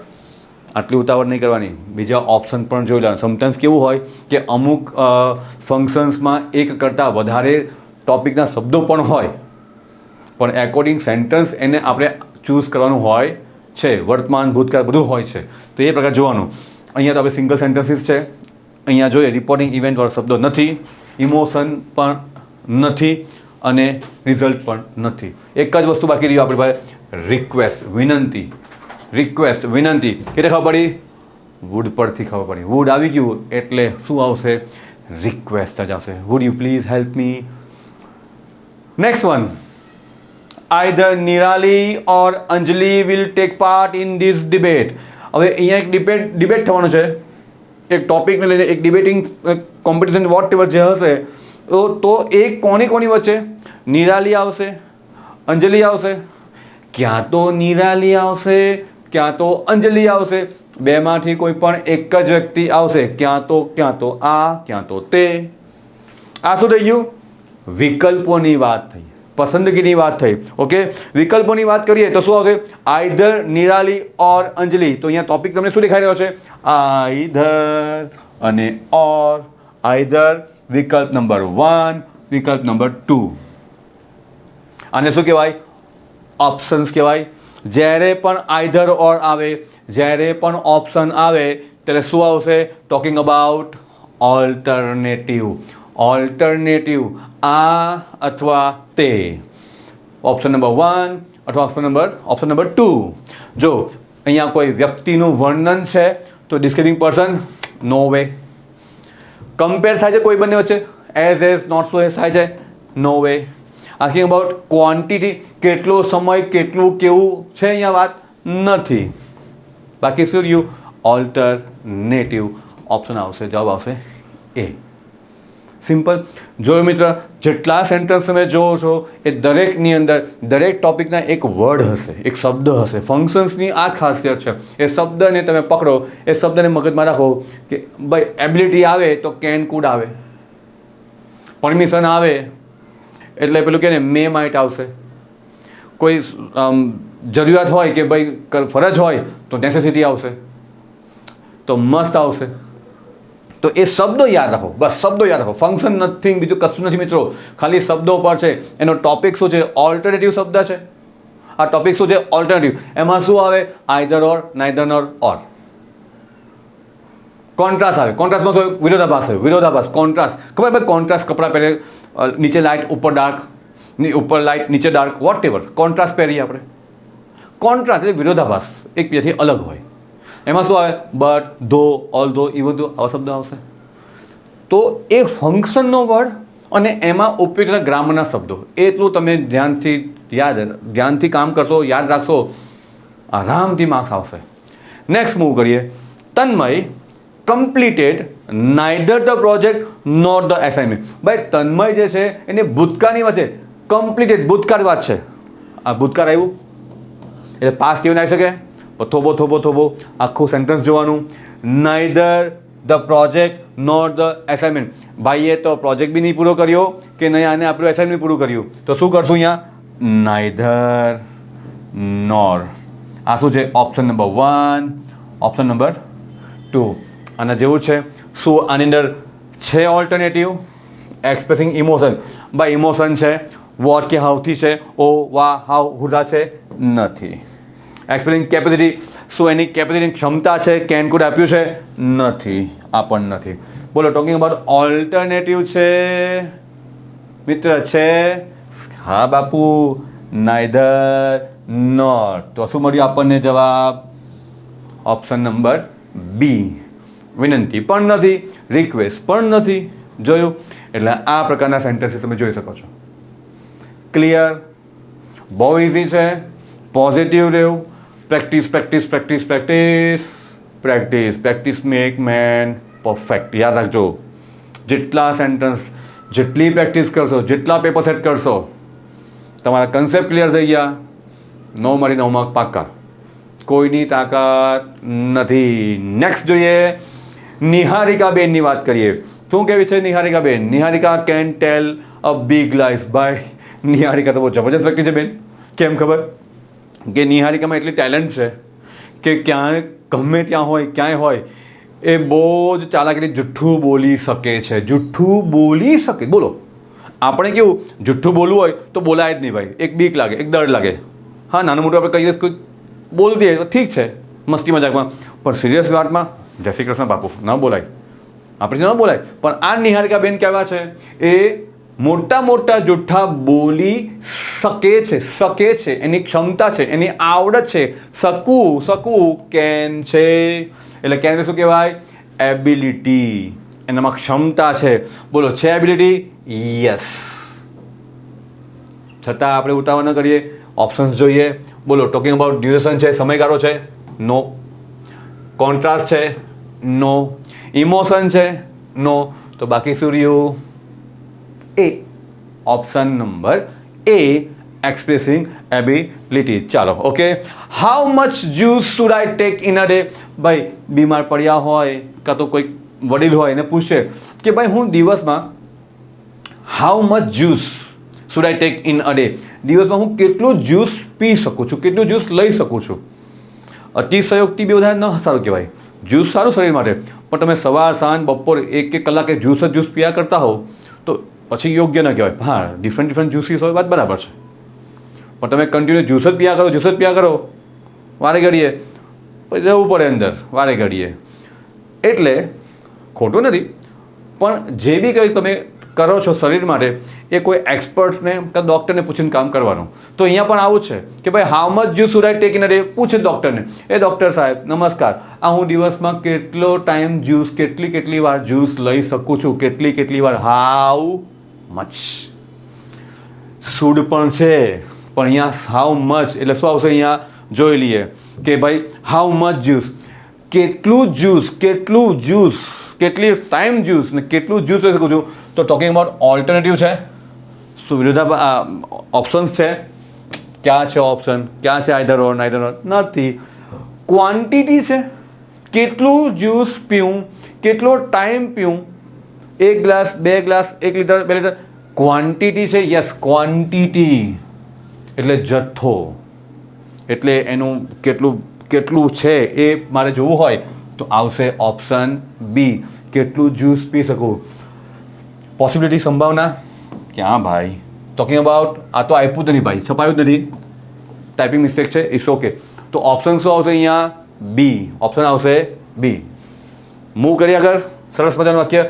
આટલી ઉતાવળ નહીં કરવાની, બીજા ઓપ્શન પણ જોઈ લેવાનું. સમટાઈમ્સ કેવું હોય કે અમુક ફંક્શન્સમાં એક કરતાં વધારે ટોપિકના શબ્દો પણ હોય, પણ એકોર્ડિંગ સેન્ટેન્સ એને આપણે ચૂઝ કરવાનું હોય છે. વર્તમાન, ભૂતકાળ બધું હોય છે. તો એ પ્રકાર જોવાનું. અહીંયા તો આપણે સિંગલ સેન્ટેન્સીસ છે. અહીંયા જોઈએ રિપોર્ટિંગ ઇવેન્ટવાળા શબ્દો નથી, ઇમોશન પણ નથી અને રિઝલ્ટ પણ નથી. એક જ વસ્તુ બાકી રહ્યું આપણી પાસે, રિક્વેસ્ટ, વિનંતી. કેટલે ખબર પડી? વુડ પરથી ખબર પડી. વુડ આવી ગયું એટલે શું આવશે? રિક્વેસ્ટ જ આવશે. Would you please help me? Next one, either Nirali or Anjali will take part in this debate. હવે અહીંયા એક ડિબેટ થવાનું છે, એક ટોપિકને લઈને એક ડિબેટિંગ કોમ્પિટિશન વોટ એવર જે હશે, તો એ કોની વચ્ચે? નિરાલી આવશે, અંજલિ આવશે. ક્યાં તો નિરાલી આવશે, ક્યાં તો અંજલિ આવશે. બેમાંથી કોઈ પણ એક જ વ્યક્તિ આવશે. ક્યાં તો આ, ક્યાં તો તે. આ શું થઈ ગયું? વિકલ્પોની વાત થઈ, પસંદગીની વાત થઈ. ઓકે, વિકલ્પોની વાત કરીએ તો શું આવશે? આઈધર નિરાલી ઓર અંજલિ. તો અહીંયા ટોપિક તમને શું દેખાઈ રહ્યો છે? આઈધર અને ઓર. આઈધર વિકલ્પ નંબર 1, વિકલ્પ નંબર 2. આને શું કહેવાય? ઓપ્શન્સ કહેવાય. જ્યારે પણ આઈધર ઓર આવે, જ્યારે પણ ઓપ્શન આવે ત્યારે શું આવશે? Talking about alternative. ઓલ્ટરનેટિવ, આ અથવા તે. ઓપ્શન નંબર 1 અથવા ઓપ્શન નંબર 2. જો અહીંયા કોઈ વ્યક્તિનું વર્ણન છે તો ડિસ્ક્રાઇબિંગ પર્સન, નો વે. કમ્પેર થાય છે કોઈ બંને વચ્ચે, એઝ નોટ સો એઝ થાય છે, નો વે. આસ્કિંગ અબાઉટ ક્વોન્ટિટી, કેટલો સમય, કેટલું, કેવું છે, અહીંયા વાત નથી. બાકી શું રહ્યું? ઓલ્ટરનેટિવ. ઓપ્શન આવશે, જવાબ આવશે એ. સિમ્પલ. જો મિત્ર, જેટલા સેન્ટેન્સ તમે જોવો છો એ દરેકની અંદર દરેક ટોપિકના એક વર્ડ હશે, એક શબ્દ હશે. ફંક્શન્સની આ ખાસિયત છે. એ શબ્દને તમે પકડો, એ શબ્દને મગજમાં રાખો કે ભાઈ એબિલિટી આવે તો કેન કુડ આવે, પરમિશન આવે એટલે પેલું કે ને મે માઇટ આવશે, કોઈ જરૂરિયાત હોય કે ભાઈ ફરજ હોય તો નેસેસિટી આવશે, તો મસ્ટ આવશે. તો એ શબ્દો યાદ રાખો, બસ શબ્દો યાદ રાખો. ફંક્શન નથિંગ, બીજું કશું નથી મિત્રો, ખાલી શબ્દો પર છે. એનો ટોપિક શું છે? ઓલ્ટરનેટિવ શબ્દ છે. આ ટોપિક શું છે? ઓલ્ટરનેટિવ. એમાં શું આવે? Either or, neither nor, or. Contrast આવે. કોન્ટ્રાસ્ટમાં શું? વિરોધાભાસ આવે. વિરોધાભાસ, કોન્ટ્રાસ્ટ. ખબર ભાઈ, કોન્ટ્રાસ્ટ કપડાં પહેરે, નીચે લાઇટ ઉપર ડાર્ક, ઉપર લાઇટ નીચે ડાર્ક, વોટ એવર, કોન્ટ્રાસ્ટ પહેરીએ આપણે. કોન્ટ્રાસ્ટ એટલે વિરોધાભાસ, એકબીજાથી અલગ હોય. એમાં શું આવે? બટ, ધો, ઓલ ધો, ઇવન ધો, આવા શબ્દ આવશે. તો એ ફંક્શનનો વર્ડ અને એમાં ઉપયોગ થતા ગ્રામરના શબ્દો, એટલું તમે ધ્યાનથી કામ કરશો, યાદ રાખશો, આરામથી માર્ક્સ આવશે. નેક્સ્ટ મૂવ કરીએ. Tanmay completed neither the project nor the assignment. ભાઈ તન્મય જે છે એને ભૂતકાળની વાત છે. કમ્પ્લીટેડ ભૂતકાળ વાત છે. આ ભૂતકાળ આવ્યું એટલે પાસ કેવું આવી શકે? થોબો આખું સેન્ટેન્સ જોવાનું. Neither the project nor the assignment. ભાઈએ તો પ્રોજેક્ટ બી નહીં પૂરો કર્યો કે નહીં આને આપણું એસાઇનમેન્ટ પૂરું કર્યું, તો શું કરશું અહીંયા? નાઇધર નોર. આ શું છે? Option number 1, option number 2. આના જેવું છે. શું આની અંદર છે ઓલ્ટરનેટિવ? Expressing emotion. ભાઈ ઇમોશન છે, વોટ કે હાઉથી છે, ઓ વા હાઉ હુડા છે, નથી. એક્સપ્લેનિંગ કેપેસિટી, શું એની કેપેસિટીની ક્ષમતા છે, કેન કુડ આપ્યું છે, નથી. આ પણ નથી. બોલો, ટોકિંગ અબાઉટ ઓલ્ટરનેટિવ છે મિત્ર? છે. હા બાપુ, નાઇધર નોર. તો શું મળ્યું આપણને જવાબ? Option number B. વિનંતી પણ નથી, રિક્વેસ્ટ પણ નથી. જોયું? એટલે આ પ્રકારના સેન્ટેન્સીસ તમે જોઈ શકો છો. ક્લિયર? બહુ ઇઝી છે. પોઝિટિવ રહેવું. Practice make main perfect. યાદ રાખજો, જેટલા સેન્ટેન્સ, જેટલી પ્રેક્ટિસ કરશો, જેટલા પેપર સેટ કરશો, તમારા કન્સેપ્ટ ક્લિયર થઈ ગયા, 9 માંથી 9 માર્ક પાક્કા. કોઈની તાકાત નથી. નેક્સ્ટ જોઈએ. નિહારિકાબેનની વાત કરીએ. શું કહેવી છે નિહારિકાબેન? Niharika can tell a big lies. ભાઈ નિહારિકા તો બહુ જબરજસ્ત વ્યક્તિ છે બેન. કેમ ખબર? કે નિહારિકામાં એટલી ટેલેન્ટ છે કે ક્યાંય ગમે ત્યાં હોય, ક્યાંય હોય, એ બહુ જ ચાલાકીથી જુઠ્ઠું બોલી શકે છે. જુઠ્ઠું બોલી શકે. બોલો, આપણે કેવું, જુઠ્ઠું બોલવું હોય તો બોલાય જ નહીં ભાઈ. એક બીક લાગે, એક ડર લાગે. હા, નાનું મોટું આપણે કહીએ કોઈ બોલ દઈએ તો ઠીક છે, મસ્તી મજાકમાં, પણ સિરિયસ વાતમાં જય શ્રી કૃષ્ણ બાપુ ન બોલાય, આપણે ન બોલાય. પણ આ નિહારિકાબેન કેવા છે? એ મોટા જુઠ્ઠા બોલી શકે છે. એની ક્ષમતા છે, એની આવડત છે. શકું કેન છે. એટલે કેન શું કહેવાય? એબિલિટી. એનામાં ક્ષમતા છે. બોલો, છે એબિલિટી? યસ. છતાં આપણે ઉતાવળ ન કરીએ, ઓપ્શન્સ જોઈએ. બોલો, ટોકિંગ અબાઉટ ડ્યુરેશન છે, સમયગાળો છે, નો. કોન્ટ્રાસ્ટ છે, નો. ઇમોશન છે, નો. તો બાકી શું રહ્યું? એ. ઓપ્શન નંબર એ, એક્સપ્રેસિંગ એબિલિટી. ચાલો, okay. How much juice should I take in a day? ભાઈ બીમાર પડ્યા હોય કાં તો કોઈ વડીલ હોય એને પૂછે કે ભાઈ હું દિવસમાં how much juice should I take in a day? દિવસમાં હું કેટલું જ્યુસ પી શકું છું, કેટલું જ્યુસ લઈ શકું છું? અતિશયોક્તિ બી વધારે ન સારું કહેવાય. જ્યુસ સારું શરીર માટે, પણ તમે સવાર સાંજ બપોર એક કલાકે જ્યુસ પીયા કરતા હો તો પછી યોગ્ય ન કહેવાય. હા, ડિફરન્ટ જ્યુસીસ હોય, વાત બરાબર છે. પણ તમે કન્ટિન્યુ જ્યુસ જ પીયા કરો વારે ઘડીએ, પછી જવું પડે અંદર વારે ઘડીએ. એટલે ખોટું નથી, પણ જે બી કંઈ તમે કરો છો શરીર માટે એ કોઈ એક્સપર્ટને કે ડૉક્ટરને પૂછીને કામ કરવાનું. તો અહીંયા પણ આવું છે કે ભાઈ how much juice should I take in a day, પૂછે ડૉક્ટરને, એ ડૉક્ટર સાહેબ નમસ્કાર, આ હું દિવસમાં કેટલો ટાઈમ જ્યુસ કેટલી વાર જ્યુસ લઈ શકું છું, કેટલી વાર, હાઉ મચ. શુડ પણ છે, પણ અહીંયા હાઉ મચ એટલે શું આવશે? અહીંયા જોઈ લઈએ કે ભાઈ હાઉ મચ જ્યુસ, કેટલું જ્યુસ, કેટલી ટાઈમ જ્યુસ ને કેટલું જ્યુસ લઈ શકું છું. તો ટોકિંગ અબાઉટ ઓલ્ટરનેટિવ છે, શું ઓપ્શન્સ છે? ક્યાં છે ઓપ્શન? ક્યાં છે આઈધર ઓર નથી. ક્વોન્ટિટી છે, કેટલું જ્યુસ પીવું, કેટલો ટાઈમ પીવું, 1 glass 2 glass 1 litre 2 litre. Quantity છે, યસ ક્વોન્ટિટી એટલે જથ્થો, એટલે એનું કેટલું છે એ મારે જોવું હોય તો આવશે ઓપ્શન બી, કેટલું જ્યુસ પી શકું. પોસિબિલિટી, સંભાવના ક્યાં ભાઈ? ટોકિંગ અબાઉટ આ તો આપ્યું જ નહીં ભાઈ, છપાયું જ નથી, ટાઈપિંગ મિસ્ટેક છે, ઇટ્સ ઓકે. તો ઓપ્શન શું આવશે અહીંયા? બી. ઓપ્શન આવશે બી. મૂવ કરીએ આગળ. સરસ મજાનું વાક્ય,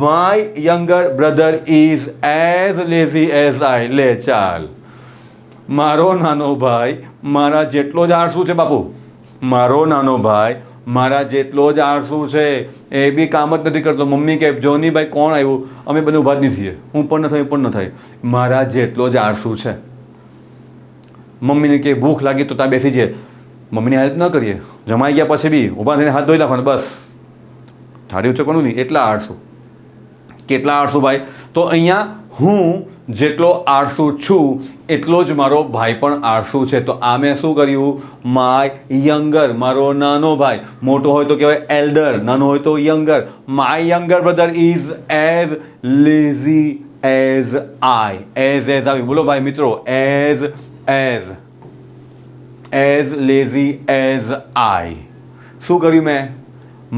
my younger brother is as lazy as I. લે ચાલ, મારો નાનો ભાઈ મારા જેટલો જ આળસુ છે બાપુ, મારો નાનો ભાઈ મારા જેટલો જ આળસુ છે, એ બી કામ જ નથી કરતો. મમ્મી કે જોની ભાઈ કોણ આવ્યું, અમે બધું ઊભા જ નહીં થઈએ, હું પણ ન થાય, પણ ન થાય, મારા જેટલો જ આળસુ છે. મમ્મીને કે ભૂખ લાગી તો ત્યાં બેસી જાય, મમ્મીની હેલ્પ ન કરીએ, જમાઈ ગયા પછી બી ઊભા થઈને હાથ ધોઈ નાખવાનો, બસ થાળી ઉચકવાનું નહીં, એટલા આળસુ. કેટલા આળસુ ભાઈ? તો અહીંયા હું જેટલો આળસુ છું એટલો જ મારો ભાઈ પણ આળસુ છે. તો આ મેં શું કર્યું? માય યંગર, મારો નાનો ભાઈ, મોટો હોય તો કહેવાય એલ્ડર, નાનો હોય તો younger. My younger brother is as lazy as I. As આવી, બોલો ભાઈ મિત્રો, એઝ લેઝી એઝ આઈ. શું કર્યું મેં?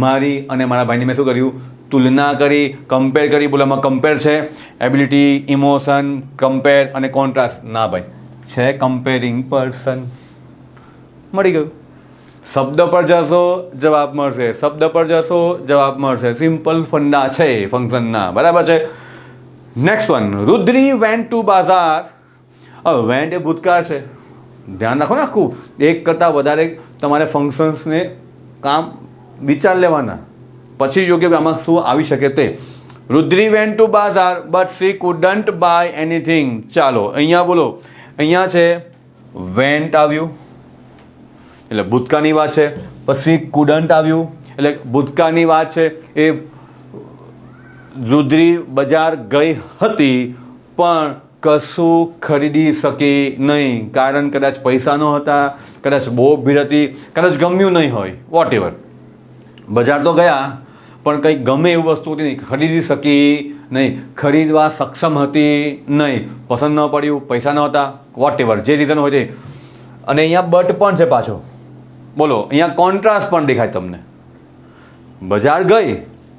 મારી અને મારા ભાઈની મેં શું કર્યું? તુલના કરી, કમ્પેર કરી. બોલો આમાં કમ્પેર છે? એબિલિટી, ઇમોશન, કમ્પેર અને કોન્ટ્રાસ્ટ? ના ભાઈ, છે કમ્પેરિંગ પર્સન. મળી ગયું. શબ્દ પર જશો જવાબ મળશે, શબ્દ પર જશો જવાબ મળશે. સિમ્પલ ફંડા છે ફંક્શનના, બરાબર છે. Next one, Rudri went to bazaar. હવે વેન્ટ એ ભૂતકાળ છે, ધ્યાન રાખો ને. આખું એક કરતાં વધારે તમારે ફંક્શન્સને કામ વિચાર લેવાના, પછી યોગ્ય આમાં શું આવી શકે તે. Rudri went to bazaar but she couldn't buy anything. ચાલો અહીંયા બોલો, અહીંયા છે વેન્ટ આવ્યું એટલે ભૂતકાળની વાત છે, પછી કુડન્ટ આવ્યું એટલે ભૂતકાળની વાત છે. એ રુદ્રી બજાર ગઈ હતી પણ કશું ખરીદી શકી નહીં, કારણ કદાચ પૈસા ન હતા, કદાચ બહુ ભીડ હતી, કદાચ ગમ્યું નહીં હોય, વોટ એવર. બજાર તો ગયા પણ કંઈ ગમે એવી વસ્તુ હતી નહીં, ખરીદી શકી નહીં, ખરીદવા સક્ષમ હતી નહીં, પસંદ ન પડ્યું, પૈસા ન હતા, વોટ એવર જે રીઝન હોય તે. અને અહીંયા બટ પણ છે પાછો, બોલો અહીંયા કોન્ટ્રાસ્ટ પણ દેખાય તમને. બજાર ગઈ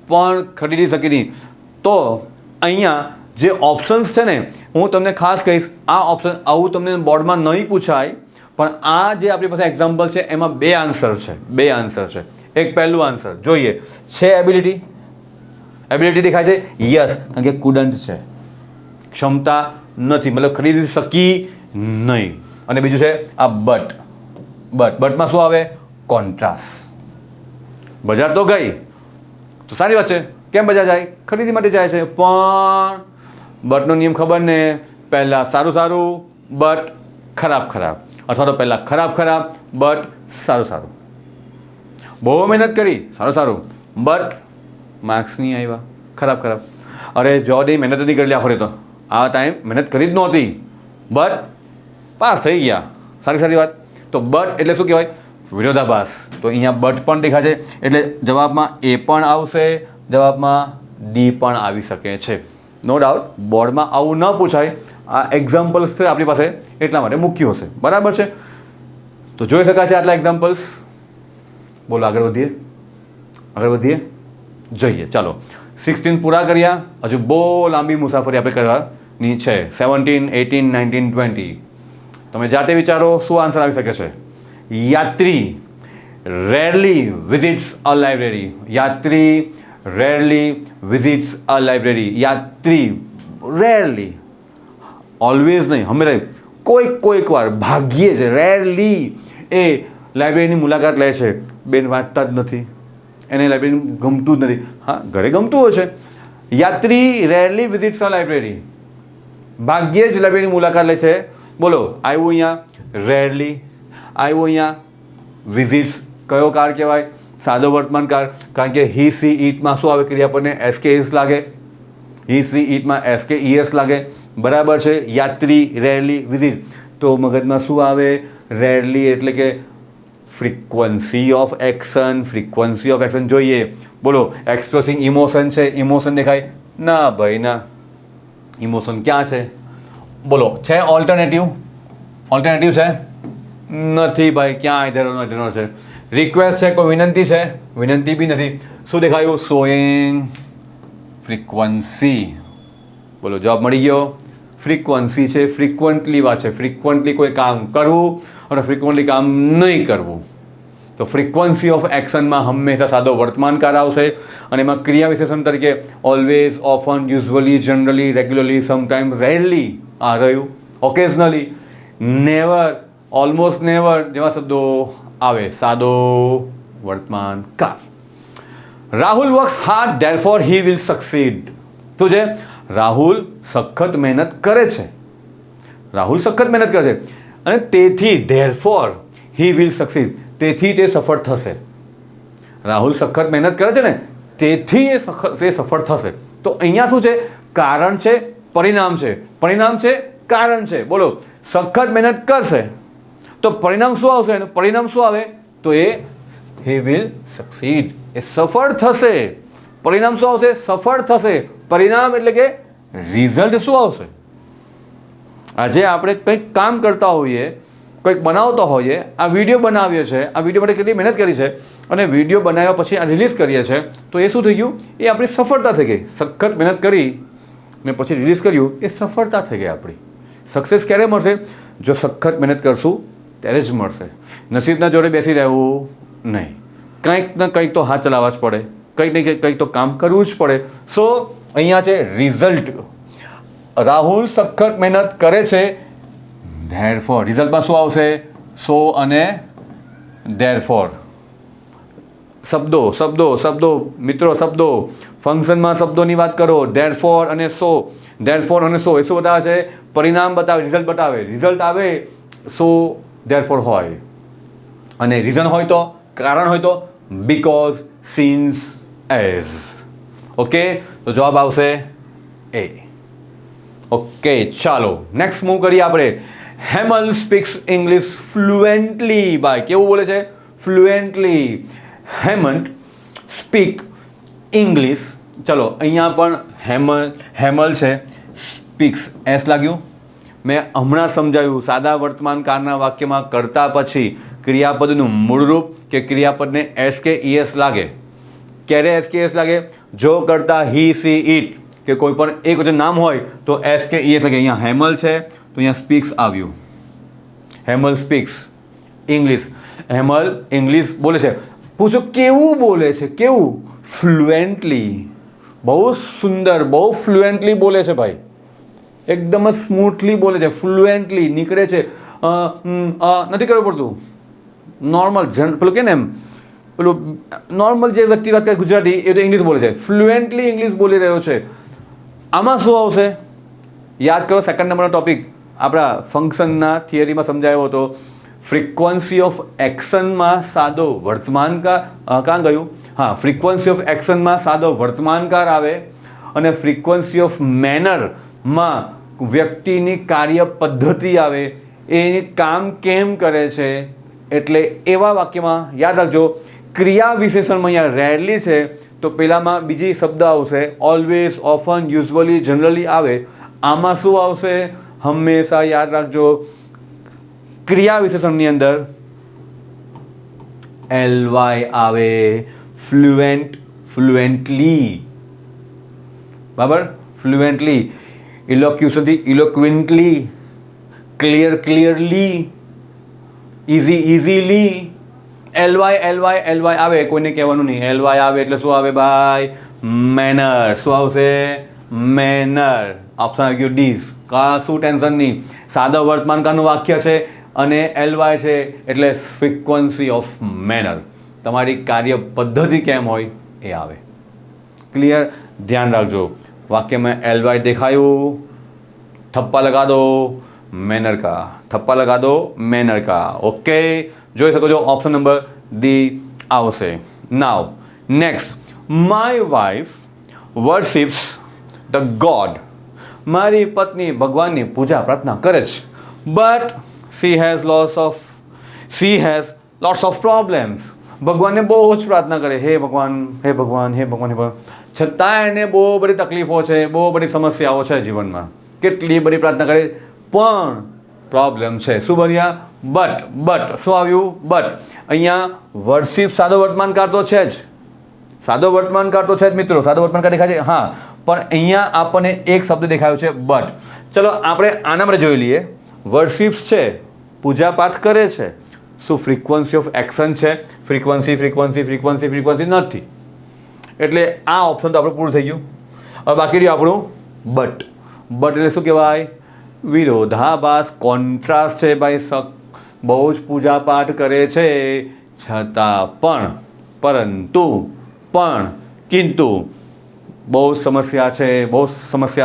પણ ખરીદી શકી નહીં. તો અહીંયા જે ઓપ્શન્સ છે ને, હું તમને ખાસ કહીશ, આ ઓપ્શન આવું તમને બોર્ડમાં નહીં પૂછાય, પણ આ જે આપણી પાસે એક્ઝામ્પલ છે એમાં બે આન્સર છે. એક પહેલું આન્સર જોઈએ છે એબિલિટી દેખાય છે, યસ, કારણ કે કુડન્ટ છે, ક્ષમતા નથી, મતલબ ખરીદી શકી નહીં. અને બીજું છે આ બટમાં શું આવે? કોન્ટ્રાસ્ટ. બજાર તો ગઈ તો સારી વાત છે, કેમ બજાર જાય? ખરીદી માટે જાય છે, પણ બટનો નિયમ ખબર ને, પહેલાં સારું બટ ખરાબ, અથવા તો પહેલાં ખરાબ બટ સારું. બહુ મહેનત કરી, સારું બટ માર્ક્સ નહીં આવ્યા, ખરાબ. અરે જો નહીં, મહેનત નથી કરેલી આખરે, તો આ ટાઈમ મહેનત કરી જ નહોતી, બટ પાસ થઈ ગયા, સારી વાત. તો બટ એટલે શું કહેવાય? વિરોધાભાસ. તો અહીંયા બટ પણ દેખાય છે, એટલે જવાબમાં એ પણ આવશે, જવાબમાં ડી પણ આવી શકે છે. નો ડાઉટ બોર્ડમાં આવું ન પૂછાય, આ એક્ઝામ્પલ્સ છે આપણી પાસે એટલા માટે મૂક્યું હશે, બરાબર છે. તો જોઈ શકાય છે આટલા એક્ઝામ્પલ્સ. બોલો આગળ વધીએ, જોઈએ. ચાલો 16 પૂરા કર્યા, હજુ બહુ લાંબી મુસાફરી આપણે કરવાની છે. 17, 18, 19, 20 તમે જાતે વિચારો શું આન્સર આવી શકે છે. યાત્રી રેરલી વિઝિટ્સ અ લાઇબ્રેરી. યાત્રી રેરલી વિઝિટ્સ અ લાઇબ્રેરી. યાત્રી રેરલી, ઓલવેઝ નહીં, હંમેશા, કોઈક વાર, ભાગ્યે જ, રેરલી એ લાઇબ્રેરીની મુલાકાત લે છે. બેન વાંચતા જ નથી, એને લાઇબ્રેરી ગમતું જ નથી. હા, ઘરે ગમતું હોય છે. યાત્રી રેરલી વિઝિટ્સ અ લાઇબ્રેરી, ભાગ્યે જ લાઇબ્રેરીની મુલાકાત લે છે. બોલો, આવ્યું અહીંયા રેરલી, આવ્યું અહીંયા વિઝિટ્સ. કયો કાળ કહેવાય? સાદો વર્તમાન કાળ. કારણ કે હી સી ઈટમાં શું આવે? ક્રિયાપદને એસ કે એસ લાગે. હી સી ઈટમાં એસ કે ઈએસ લાગે. બરાબર છે. યાત્રી રેરલી વિઝિટ, તો મગજમાં શું આવે? રેરલી એટલે કે frequency of action. Frequency of action જોઈએ. બોલો, એક્સપ્રેસિંગ ઇમોશન છે, ઇમોશન દેખાય? ના ભાઈ ના, ઇમોશન ક્યાં છે? બોલો, છે ઓલ્ટરનેટિવ? ઓલ્ટરનેટિવ છે? નથી ભાઈ, ક્યાં ઇધરનો છે? રિક્વેસ્ટ છે, કોઈ વિનંતી છે? વિનંતી બી નથી. શું દેખાયું? Showing frequency. બોલો, જવાબ મળી ગયો. ફ્રીક્વન્સી છે, ફ્રીક્વન્ટલી વાત છે. ફ્રીક્વન્ટલી કોઈ કામ કરવું અને ફ્રીક્વન્ટલી કામ નહીં કરવું. તો ફ્રીક્વન્સી ઓફ એક્શનમાં હંમેશા સાદો વર્તમાન કાળ આવશે અને એમાં ક્રિયા વિશેષણ તરીકે always, often, usually, generally, regularly, sometime, rarely આ રહ્યું. ઓકેઝનલી, નેવર, ઓલમોસ્ટ નેવર જેવા શબ્દો આવે. સાદો વર્તમાન કાળ. Rahul works hard therefore he will succeed. શું છે? રાહુલ સખત મહેનત કરે છે. રાહુલ સખત મહેનત કરે છે અને તેથી ધેરફોર હી વિલ સક્સીડ, તેથી તે સફળ થશે. રાહુલ સખત મહેનત કરે છે ને, તેથી એ સફળ થશે. તો અહીંયા શું છે? કારણ છે, પરિણામ છે. પરિણામ છે, કારણ છે. બોલો, સખત મહેનત કરશે તો પરિણામ શું આવશે? એનું પરિણામ શું આવે? તો એ હી વિલ સક્સીડ, એ સફળ થશે. પરિણામ શું આવશે? સફળ થશે. પરિણામ એટલે કે રિઝલ્ટ શું આવશે? આજે આપણે કંઈક કામ કરતા હોઈએ, કંઈક બનાવતા હોઈએ, આ વિડીયો બનાવ્યો છે, આ વિડીયો માટે કેટલી મહેનત કરી છે અને વિડીયો બનાવ્યા પછી આ રિલીઝ કરીએ છીએ, તો એ શું થઈ ગયું? એ આપણી સફળતા થઈ ગઈ. સખત મહેનત કરી ને પછી રિલીઝ કર્યું, એ સફળતા થઈ ગઈ આપણી. સક્સેસ ક્યારે મળશે? જો સખત મહેનત કરશું ત્યારે જ મળશે. નસીબના જોડે બેસી રહેવું નહીં. કંઈક ને કંઈક તો હાથ ચલાવવા જ પડે, કંઈક ને કંઈક તો કામ કરવું જ પડે. સો અહીંયા છે રિઝલ્ટ. રાહુલ સખત મહેનત કરે છે, ધેરફોર રિઝલ્ટમાં શું આવશે? સો અને ધેરફોર. શબ્દો શબ્દો શબ્દો મિત્રો, શબ્દો. ફંક્શનમાં શબ્દોની વાત કરો. ધેરફોર અને સો. ધેરફોર અને સો એ શું બતાવે છે? પરિણામ બતાવે, રિઝલ્ટ બતાવે. રિઝલ્ટ આવે સો ધેરફોર હોય, અને રીઝન હોય તો, કારણ હોય તો બીકોઝ, સિન્સ, એઝ. ઓકે, તો જવાબ આવશે એ. ઓકે, ચાલો નેક્સ્ટ મૂવ કરીએ આપણે. Hemal speaks English fluently. ભાઈ કેવું બોલે છે? ફ્લુએન્ટલી. Hemant speak English. ચલો, અહીંયા પણ હેમલ છે, સ્પીક્સ એસ લાગ્યું. મેં હમણાં સમજાવ્યું, સાદા વર્તમાન કાળના વાક્યમાં કરતા પછી ક્રિયાપદનું મૂળરૂપ કે ક્રિયાપદને એસ કે ઈએસ લાગે. ક્યારે એસ કે એસ લાગે? જો કરતા હી, સી, ઇટ કે કોઈ પણ એક વચન નામ હોય તો એસ કે ઈએસ લાગે. અહીંયા હેમલ છે તો અહીંયા સ્પીક્સ આવ્યું. Hemal speaks English. Hemal English બોલે છે. પૂછો કેવું બોલે છે? કેવું? ફ્લુએન્ટલી. બહુ સુંદર, બહુ ફ્લુએન્ટલી બોલે છે ભાઈ. એકદમ જ સ્મૂથલી બોલે છે, ફ્લુએન્ટલી નીકળે છે. નથી કરવું પડતું. નોર્મલ પેલું કે ને એમ, પેલું નોર્મલ જે વ્યક્તિ વાત કરે ગુજરાતી, એ તો ઇંગ્લિશ બોલે છે. ફ્લુએન્ટલી ઇંગ્લિશ બોલી રહ્યો છે. આમાં શું આવશે? યાદ કરો, સેકન્ડ નંબરનો ટોપિક આપણા ફંક્શનના થિયરીમાં સમજાયો હતો. ફ્રીક્વન્સી ઓફ એક્શનમાં સાદો વર્તમાનકાળ. કાં ગયું? હા, ફ્રીક્વન્સી ઓફ એક્શનમાં સાદો વર્તમાનકાળ આવે અને ફ્રીક્વન્સી ઓફ મેનરમાં વ્યક્તિની કાર્ય પદ્ધતિ આવે. એ કામ કેમ કરે છે? એટલે એવા વાક્યમાં યાદ રાખજો, ક્રિયા વિશેષણમાં અહીંયા રેરલી છે તો પેલામાં બીજી શબ્દ આવશે. ઓલવેઝ, ઓફન, યુઝ્યુઅલી, જનરલી આવે. આમાં શું આવશે? હંમેશા યાદ રાખજો, ક્રિયા વિશેષણની અંદર એલવાય આવે. Fluent, fluently. બરાબર? ફ્લુએન્ટલી. ઇલોક્યુશનથી ઇલોક્વિન્ટલી. Clearly, easily. એલવાય આવે, કોઈને કહેવાનું નહીં. એલવાય આવે એટલે શું આવે ભાઈ? મેનર. શું આવશે? મેનર. ઓપ્શન આવી ગયો ડી. શું ટેન્શન નહીં. સાદા વર્તમાનકાળનું વાક્ય છે અને એલવાય છે એટલે ફ્રીક્વન્સી ઓફ મેનર. તમારી કાર્ય પદ્ધતિ કેમ હોય એ આવે. ક્લિયર? ધ્યાન રાખજો. વાક્યમાં એલવાય દેખાયું, થપ્પા લગા દો મેનર કા, થપ્પા લગા દો મેનર કા. ઓકે, જોઈ શકો છો ઓપ્શન નંબર ડી આવશે. Now next, my wife worships the god. મારી પત્ની ભગવાનની પૂજા પ્રાર્થના કરે છે, but she has lots of problems. ભગવાનને બહુ જ પ્રાર્થના કરે, હે ભગવાન, હે ભગવાન, હે ભગવાન, હે ભગવાન, છતાં એને બહુ બધી તકલીફો છે, બહુ બધી સમસ્યાઓ છે જીવનમાં. કેટલી બધી પ્રાર્થના કરે પણ પ્રોબ્લેમ છે. શું બન્યા? બટ. શું આવ્યું? બટ. અહીંયા વર્શિપ સાદો વર્તમાનકાળ તો છે જ, સાદો વર્તમાનકાળ તો છે જ મિત્રો. સાદો વર્તમાનકાળ દેખાય છે, હા, પણ અહીંયા આપણને એક શબ્દ દેખાયો છે બટ. ચલો આપણે આના માટે જોઈ લઈએ. વર્શિપ્સ છે, પૂજા પાઠ કરે છે, શું ફ્રીક્વન્સી ઓફ એક્શન છે? ફ્રીક્વન્સી નથી. એટલે આ ઓપ્શન તો આપણું પૂરું થઈ ગયું. હવે બાકી રહ્યું આપણું બટ. બટ એટલે શું કહેવાય? વિરોધાભાસ, કોન્ટ્રાસ્ટ છે ભાઈ. બહુ જ પૂજા પાઠ કરે છે, છતાં પરંતુ કિંતુ બહુ સમસ્યા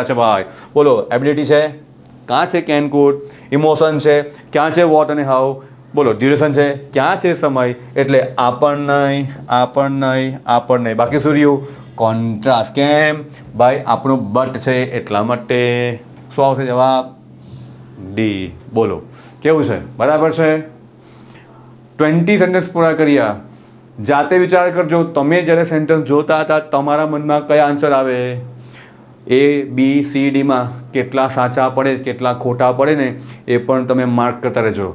છે ભાઈ. બોલો, એબિલિટી છે, ક્યાં છે કેન કુડ? ઇમોશન છે, ક્યાં છે વોટ અને હાઉ? બોલો, ડ્યુરેશન છે, ક્યાં છે સમય? એટલે આપણ નહીં. બાકી શું રહ્યું? કોન્ટ્રાસ્ટ. કેમ ભાઈ? આપણું બટ છે એટલા માટે. શું આવશે જવાબ? ડી. બોલો, કેવું છે? બરાબર છે? 20 સેન્ટેન્સ પૂરા કર્યા. જાતે વિચાર કરજો, તમે જ્યારે સેન્ટેન્સ જોતા હતા તમારા મનમાં કયા આન્સર આવે? A, B, C, Dમાં કેટલા સાચા પડે, કેટલા ખોટા પડે ને એ પણ તમે માર્ક કરતા રહેજો.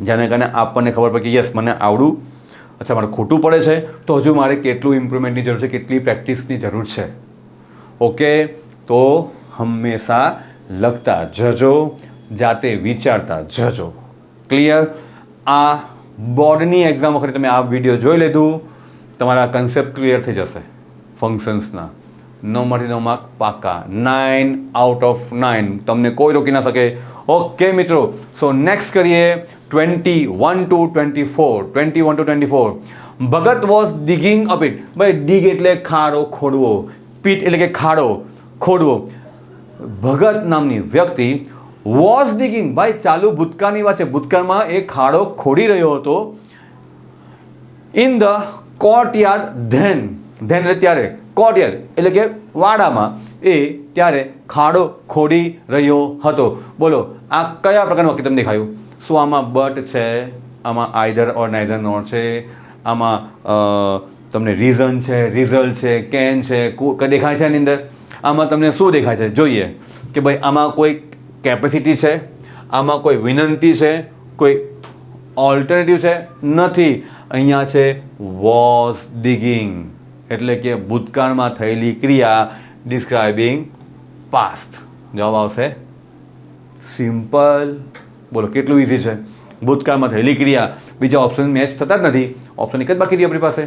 જેને કારણે આપણને ખબર પડે કે યસ, મને આવડું, અચ્છા મારે ખોટું પડે છે તો હજુ મારે કેટલું ઇમ્પ્રુવમેન્ટની જરૂર છે, કેટલી પ્રેક્ટિસની જરૂર છે. ઓકે, તો હંમેશા લખતા જજો, જાતે વિચારતા જજો. ક્લિયર? આ બોર્ડની એક્ઝામ વખતે તમે આ વિડીયો જોઈ લીધું, તમારા કન્સેપ્ટ ક્લિયર થઈ જશે ફંક્શન્સના. 9 માર્ક પાકા. 9 આઉટ ઓફ 9 તમને કોઈ રોકી ના શકે. ઓકે મિત્રો, સો નેક્સ્ટ કરીએ 21 to 24. Bhagat was digging a pit. ભાઈ ડિગ એટલે ખાડો ખોડવો, પીટ એટલે કે ખાડો ખોડવો. ભગત નામની વ્યક્તિ વોઝ ડિગિંગ, ભાઈ ચાલુ ભૂતકાળની વાત છે, ભૂતકાળમાં એ ખાડો ખોડી રહ્યો હતો. ઇન ધ કોર્ટયાર્ડ ધેન એટલે ત્યારે, કોર્ટયાર્ડ એટલે કે વાડામાં એ ત્યારે ખાડો ખોડી રહ્યો હતો. બોલો, આ કયા પ્રકારનું વાક્ય તમને દેખાયું? શું આમાં બટ છે, આમાં આઈધર ઓર નાઈધર નોર છે, આમાં તમને રીઝન છે, રિઝલ્ટ છે, કેન છે, દેખાય છે એની અંદર? આમાં તમને શું દેખાય છે? જોઈએ કે ભાઈ આમાં કોઈ કેપેસિટી છે, આમાં કોઈ વિનંતી છે, કોઈ ઓલ્ટરનેટિવ છે? નથી. અહીંયા છે વોઝ ડિગિંગ એટલે કે ભૂતકાળમાં થયેલી ક્રિયા ડિસ્ક્રાઇબિંગ પાસ્ટ. જવાબ આવશે સિમ્પલ. બોલો, કેટલું ઇઝી છે? ભૂતકાળમાં થયેલી ક્રિયા, બીજા ઓપ્શન મેચ થતા જ નથી, ઓપ્શન એક જ બાકી રહી આપણી પાસે.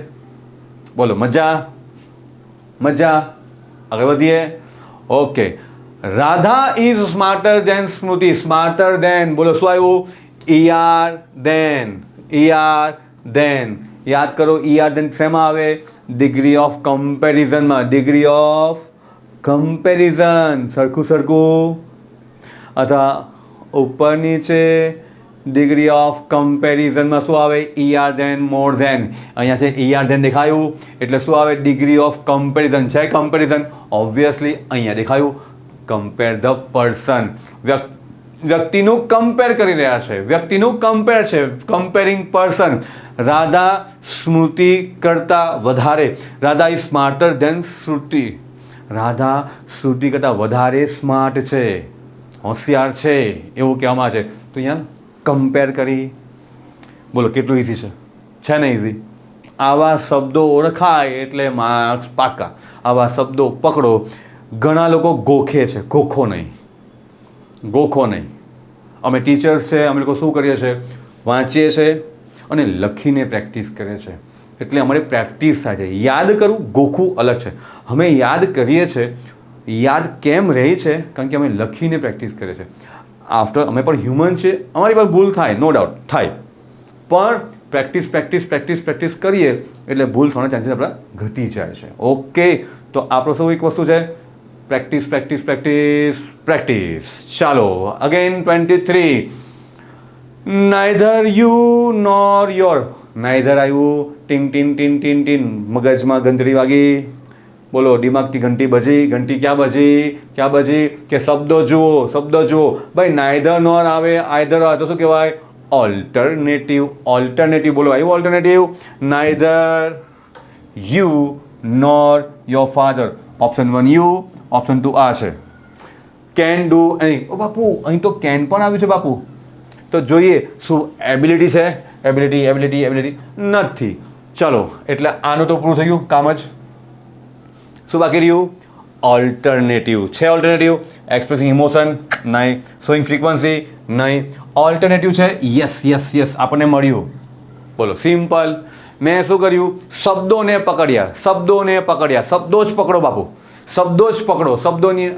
બોલો, મજા. આગળ વધીએ. Okay, Radha is smarter than Smriti. Smarter than, બોલો શું આવ્યું? ER યાદ કરો, ER દેન શેમાં આવે? ડિગ્રી ઓફ કમ્પેરિઝનમાં. ડિગ્રી ઓફ કમ્પેરિઝન, સરખું અથવા ઉપર નીચે. ડિગ્રી ઓફ કમ્પેરિઝનમાં શું આવે? ER દેન મોર દેન. અહીંયા છે ER દેન દેખાયું એટલે શું આવે? ડિગ્રી ઓફ કમ્પેરિઝન છે. કમ્પેરિઝન ઓબ્વિયસલી અહીંયા દેખાયું. કમ્પેર ધ પર્સન, વ્યક્તિનું કમ્પેર કરી રહ્યા છે, કમ્પેરિંગ પર્સન. રાધા સ્મૃતિ કરતાં વધારે, રાધા ઇઝ સ્માર્ટર દેન શ્રુતિ. રાધા શ્રુતિ કરતાં વધારે સ્માર્ટ છે, હોશિયાર છે એવું કહેવામાં છે. તો અહીંયા કમ્પેર કરી. બોલો, કેટલું ઇઝી છે ને? ઇઝી. આવા શબ્દો ઓળખાય એટલે માર્ક્સ પાકા. આવા શબ્દો પકડો. ઘણા લોકો ગોખે છે, ગોખો નહીં. અમે ટીચર્સ છે, અમે લોકો શું કરીએ છીએ, વાંચીએ છીએ અને લખીને પ્રેક્ટિસ કરીએ છીએ. એટલે અમારી પ્રેક્ટિસ થાય છે. યાદ કરવું ગોખવું અલગ છે. અમે યાદ કરીએ છીએ, યાદ કેમ રહે છે? કારણ કે અમે લખીને પ્રેક્ટિસ કરીએ છીએ. અમે પણ હ્યુમન છીએ, અમારી પર ભૂલ થાય, નો ડાઉટ થાય, પણ પ્રેક્ટિસ કરીએ એટલે ભૂલ થવાના ચાન્સીસ આપણા ઘટી જાય છે. ઓકે, તો આપણો શું એક વસ્તુ છે, પ્રેક્ટિસ. ચાલો again 23. Neither you nor your. Neither આવ્યું, ટીન ટીન ટીન ટીન ટીન, મગજમાં ઘંટડી વાગી. બોલો, દિમાગથી ઘંટી બજી. ઘંટી ક્યાં બજી કે શબ્દો જુઓ. ભાઈ નાઇધર નોર આવે, આઈધર આવે તો શું કહેવાય? ઓલ્ટરનેટિવ. બોલો, આવ્યું alternative. Neither you nor your father. Option 1 you, option 2 આ છે. Can do any. ઓ બાપુ, અહીં તો કેન પણ આવ્યું છે બાપુ. તો જોઈએ શું એબિલિટી છે? એબિલિટી નથી. ચલો, એટલે આનું તો પૂરું થઈ ગયું કામ જ. શું બાકી રહ્યું? ઓલ્ટરનેટિવ. છે ઓલ્ટરનેટિવ? એક્સપ્રેસિંગ ઇમોશન નહીં, શોઈંગ ફ્રીક્વન્સી નહીં. ઓલ્ટરનેટિવ છે. યસ, આપણને મળ્યું. બોલો, સિમ્પલ. મેં શું કર્યું? શબ્દોને પકડ્યા. શબ્દો જ પકડો બાપુ. શબ્દોની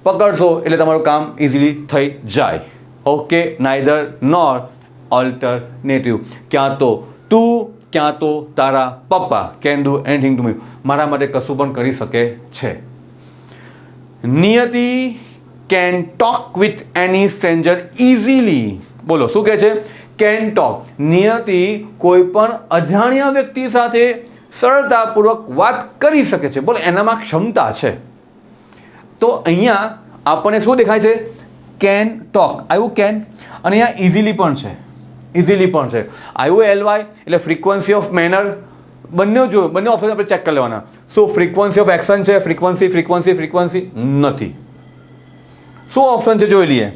પકડશો એટલે તમારું કામ ઇઝીલી થઈ જાય. Okay, neither nor, alternative. ક્યાં તો તું, ક્યાં તો તારા પપ્પા. Can do anything to me. મારા માટે કશું પણ કરી શકે છે. Niyati can talk with any stranger easily. બોલો, શું કહે છે? Can talk. નિયતિ કોઈ પણ અજાણ્યા વ્યક્તિ સાથે સરળતાપૂર્વક વાત કરી શકે છે. બોલો, એનામાં ક્ષમતા છે. તો અહીંયા આપણને શું દેખાય છે? કેન ટોક આવ્યું, કેન, અને અહીંયા ઇઝીલી પણ છે. આવ્યું એલવાય એટલે ફ્રીક્વન્સી ઓફ મેનર. બંને ઓપ્શન આપણે ચેક કરી લેવાના. શું ફ્રીક્વન્સી ઓફ એક્શન છે? ફ્રીક્વન્સી નથી. શું ઓપ્શન છે જોઈ લઈએ.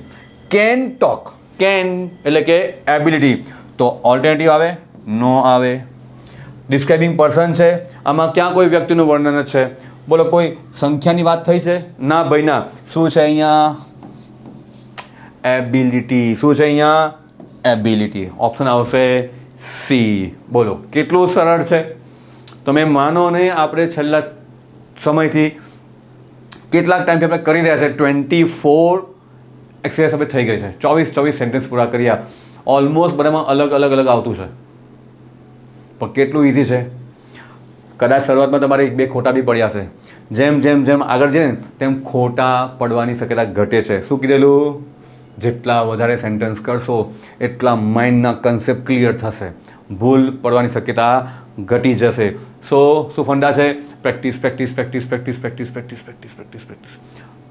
Can talk. કેન એટલે કે એબિલિટી, તો ઓલ્ટરનેટિવ આવે? નો આવે. ડિસ્ક્રાઇબિંગ પર્સન છે, આમાં ક્યાં કોઈ વ્યક્તિનું વર્ણન છે? બોલો, કોઈ સંખ્યાની વાત થઈ છે? ના ભાઈ ના. શું છે અહીંયા? એબિલિટી. શું છે અહીંયા? એબિલિટી. ઓપ્શન આવશે સી. બોલો, કેટલું સરળ છે. તમે માનો ને, આપણે છેલ્લા સમયથી કેટલાક ટાઈમથી આપણે કરી રહ્યા છે. 24 એક્સરસાઇઝ આપણે થઈ ગઈ છે. 24 સેન્ટેન્સ પૂરા કર્યા. ઓલમોસ્ટ બધામાં અલગ આવતું છે, પણ કેટલું ઇઝી છે. કદાચ શરૂઆતમાં તમારે 1-2 ખોટા બી પડ્યા છે. જેમ આગળ જઈએ ને તેમ ખોટા પડવાની શક્યતા ઘટે છે. શું કીધેલું? જેટલા વધારે સેન્ટેન્સ કરશો એટલા માઇન્ડના કન્સેપ્ટ ક્લિયર થશે, ભૂલ પડવાની શક્યતા ઘટી જશે. શું ફંડા છે? પ્રેક્ટિસ.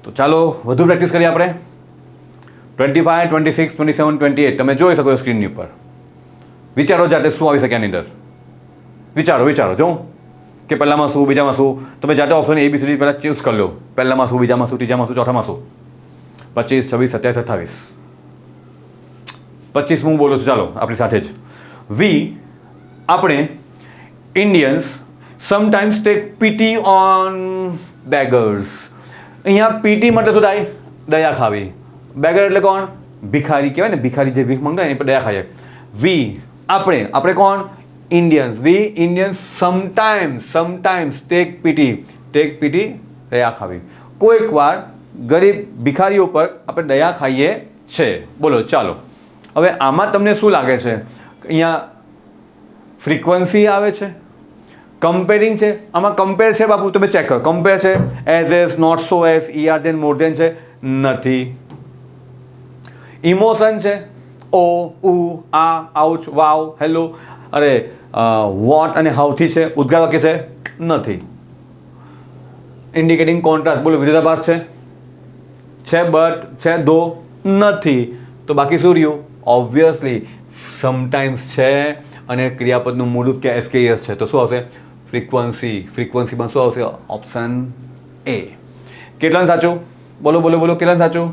તો ચાલો વધુ પ્રેક્ટિસ કરીએ આપણે. 25, 26, 27, 28 તમે જોઈ શકો છો સ્ક્રીનની ઉપર. વિચારો જાતે શું આવી શકે આની અંદર. વિચારો જો કે પહેલામાં શું, બીજામાં શું. તમે જાતે ઓપ્શન ABCD પહેલાં ચૂઝ કરી લો. પહેલામાં શું, બીજામાં શું, ત્રીજામાં શું, ચોથામાં શું. 25, 26, 27, 28. 25 હું બોલું છું. ચાલો આપણી સાથે જ. આપણે Indians sometimes take pity on beggars. અહીંયા પીટી માટે શું થાય? દયા ખાવી. બેગર એટલે કોણ? ભિખારી કહેવાય ને. ભિખારી જે ભીખ માંગતા હોય એને દયા ખાઈએ. આપણે કોણ? Indians. Indians sometimes take pity દયા ખાવી. કોઈક વાર ગરીબ ભિખારીઓ પર આપણે દયા ખાઈએ છે. બોલો, ચાલો હવે આમાં તમને શું લાગે છે? અહીંયા ફ્રીક્વન્સી આવે છે, કમ્પેરિંગ છે. આમાં કમ્પેર છે બાપુ? તમે ચેક કરો. કમ્પેર છે? As, not so as, ER than, more than છે? નથી. ઇમોશન છે? ઓ, ઉ, આ, આઉચ, વાવ, હેલો, અરે વોટ અને હાઉથી છે? ઉદ્ગાર વાક્ય છે? નથી. Indicating contrast. બોલો, વિરોધાભાસ છે? બટ છે? ધો? નથી. તો બાકી શું રહ્યું? ઓબ્વિયસલી સમટાઈમ્સ છે અને ક્રિયાપદનું મૂળરૂપ કે SKS છે. તો શું આવશે? ફ્રીક્વન્સીમાં શું આવશે? Option A. કેટલાનું સાચું? બોલો, કેટલાનું સાચું?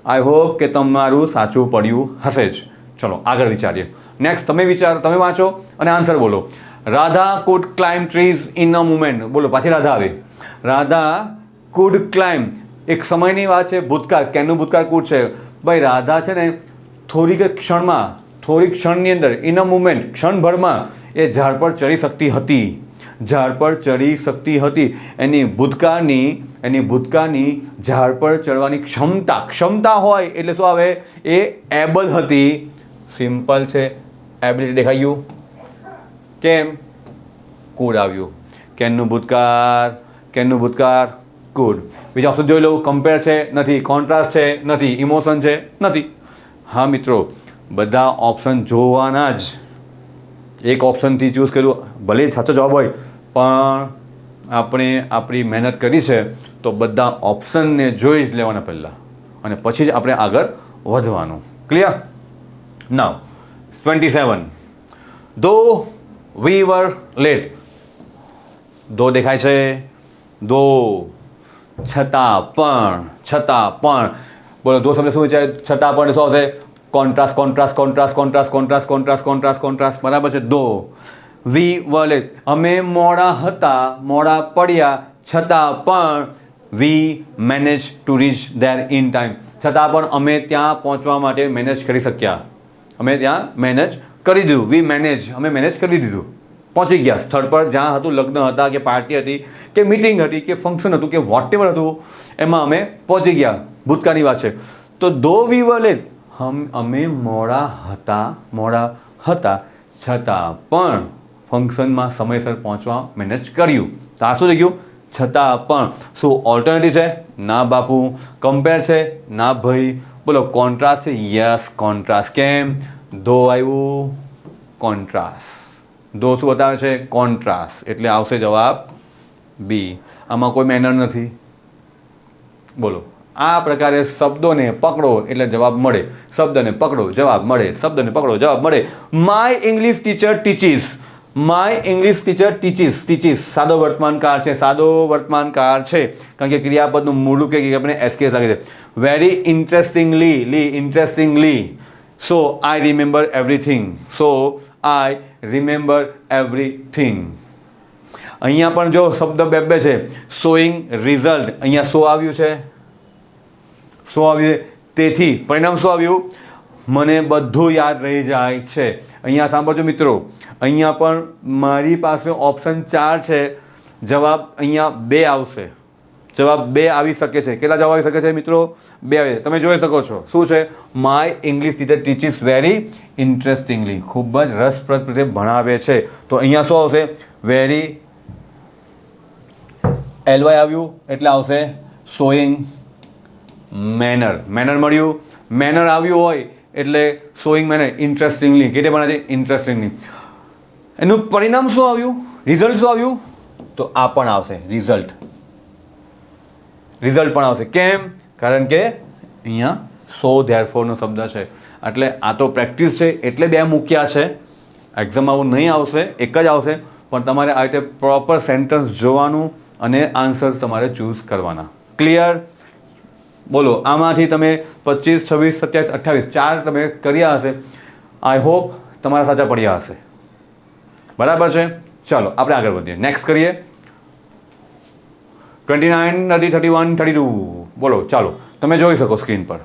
આઈ હોપ કે તમારું સાચું પડ્યું હશે જ. ચલો આગળ વિચારીએ. નેક્સ્ટ તમે વાંચો અને આન્સર બોલો. Radha food climb trees in a moment. બોલો, પાછી રાધા આવે. રાધા કુડ ક્લાઇમ્બ એક સમયની વાત છે. ભૂતકાળ, કેનનું ભૂતકાળ કુડ છે. ભાઈ રાધા છે ને થોડીક ક્ષણની અંદર ઇન અ મુમેન્ટ ક્ષણભરમાં એ ઝાડ પર ચડી શકતી હતી. એની ભૂતકાળની ઝાડ પર ચડવાની ક્ષમતા હોય એટલે શું આવે? એ એબલ હતી. સિમ્પલ છે, એબિલિટી દેખાઈ ગયું. કેમ? કુડ આવ્યું. કેનનું ભૂતકાળ કુડ. બીજા ઓપ્શન જોઈ લો. કમ્પેર છે? નથી. કોન્ટ્રાસ્ટ છે? નથી. ઇમોશન છે? નથી. હા મિત્રો, બધા ઓપ્શન જોવાના જ. એક ઓપ્શનથી ચૂઝ કર્યું, ભલે સાચો જવાબ હોય, પણ આપણે આપણી મહેનત કરી છે તો બધા ઓપ્શનને જોઈ જ લેવાના પહેલાં, અને પછી જ આપણે આગળ વધવાનું. ક્લિયર? નાઉ 27. ધો વી વર લેટ. ધો દેખાય છે? ધો છતાં પણ. બોલો, ધો શબ્દ શું છે? છતાં પણ શું આવશે? કોન્ટ્રાસ્ટ. બરાબર છે? ધો વી વર લેટ. અમે મોડા પડ્યા, છતાં પણ we manage to reach there in time. છતાં પણ અમે ત્યાં પહોંચવા માટે મેનેજ કરી શક્યા. અમે ત્યાં મેનેજ કરી દીધું. અમે મેનેજ કરી દીધું. પહોંચી ગયા સ્થળ પર, જ્યાં હતું, લગ્ન હતા કે પાર્ટી હતી કે મીટિંગ હતી કે ફંક્શન હતું કે વોટેવર હતું, એમાં અમે પહોંચી ગયા. ભૂતકાળની વાત છે. તો ધો વી વર લેટ, અમે મોડા હતા છતાં પણ ફંક્શનમાં સમયસર પહોંચવા મેનેજ કર્યું. તો આ શું થઈ ગયું? છતાં પણ. શું ઓલ્ટરનેટિવ છે? ના બાપુ. કમ્પેર છે? ના ભાઈ. બોલો, કોન્ટ્રાસ્ટ છે? Yes, contrast. કેમ? ધો આવ્યું, કોન્ટ્રાસ્ટ. ધો શું બતાવે છે? કોન્ટ્રાસ્ટ. એટલે આવશે જવાબ બી. આમાં કોઈ મેનર નથી. બોલો, આ પ્રકારે શબ્દોને પકડો એટલે જવાબ મળે. શબ્દને પકડો, જવાબ મળે. My English teacher teaches. સાદો વર્તમાનકાળ છે. કારણ કે ક્રિયાપદનું મૂળું કે આપણે એસકેસ લાગે છે. Very interestingly. So I remember everything. અહીંયા પણ જો શબ્દ બે છે. Showing result. અહીંયા શો આવ્યું છે. તેથી પરિણામ શું આવ્યું? મને બધું યાદ રહી જાય છે. અહીંયા સાંભળજો મિત્રો, અહીંયા પણ મારી પાસે ઓપ્શન 4 છે. જવાબ અહીંયા 2 આવશે. જવાબ 2 આવી શકે છે. કેટલા જવાબ આવી શકે છે મિત્રો? 2 આવે. તમે જોઈ શકો છો. શું છે? My English teacher teaches very interestingly. ખૂબ જ રસપ્રદ રીતે ભણાવે છે. તો અહીંયા શું આવશે? વેરી એલવાય આવ્યું એટલે આવશે શોઈંગ મેનર મળ્યું. મેનર આવ્યું હોય એટલે શોઈંગ મેનર. ઇન્ટરેસ્ટિંગલી કેટે ભણે છે? ઇન્ટરેસ્ટિંગલી. એનું પરિણામ શું આવ્યું? રિઝલ્ટ શું આવ્યું? તો આ પણ આવશે. રિઝલ્ટ પણ આવશે. કેમ? કારણ કે અહીંયા સો ધેરફોરનો શબ્દ છે. એટલે આ તો પ્રેક્ટિસ છે એટલે 2 મૂક્યા છે. એક્ઝામ આવું નહીં આવશે, એક જ આવશે. પણ તમારે આ રીતે પ્રોપર સેન્ટેન્સ જોવાનું અને આન્સર તમારે ચૂઝ કરવાના. ક્લિયર? બોલો, આમાંથી તમે 25, 26, 27, 28 4 તમે કર્યા હશે. આઈ હોપ તમારા સાચા પડ્યા હશે. બરાબર છે? ચાલો આપણે આગળ વધીએ. નેક્સ્ટ કરીએ. 29, 30, 31, 32. બોલો, ચાલો તમે જોઈ શકો સ્ક્રીન પર.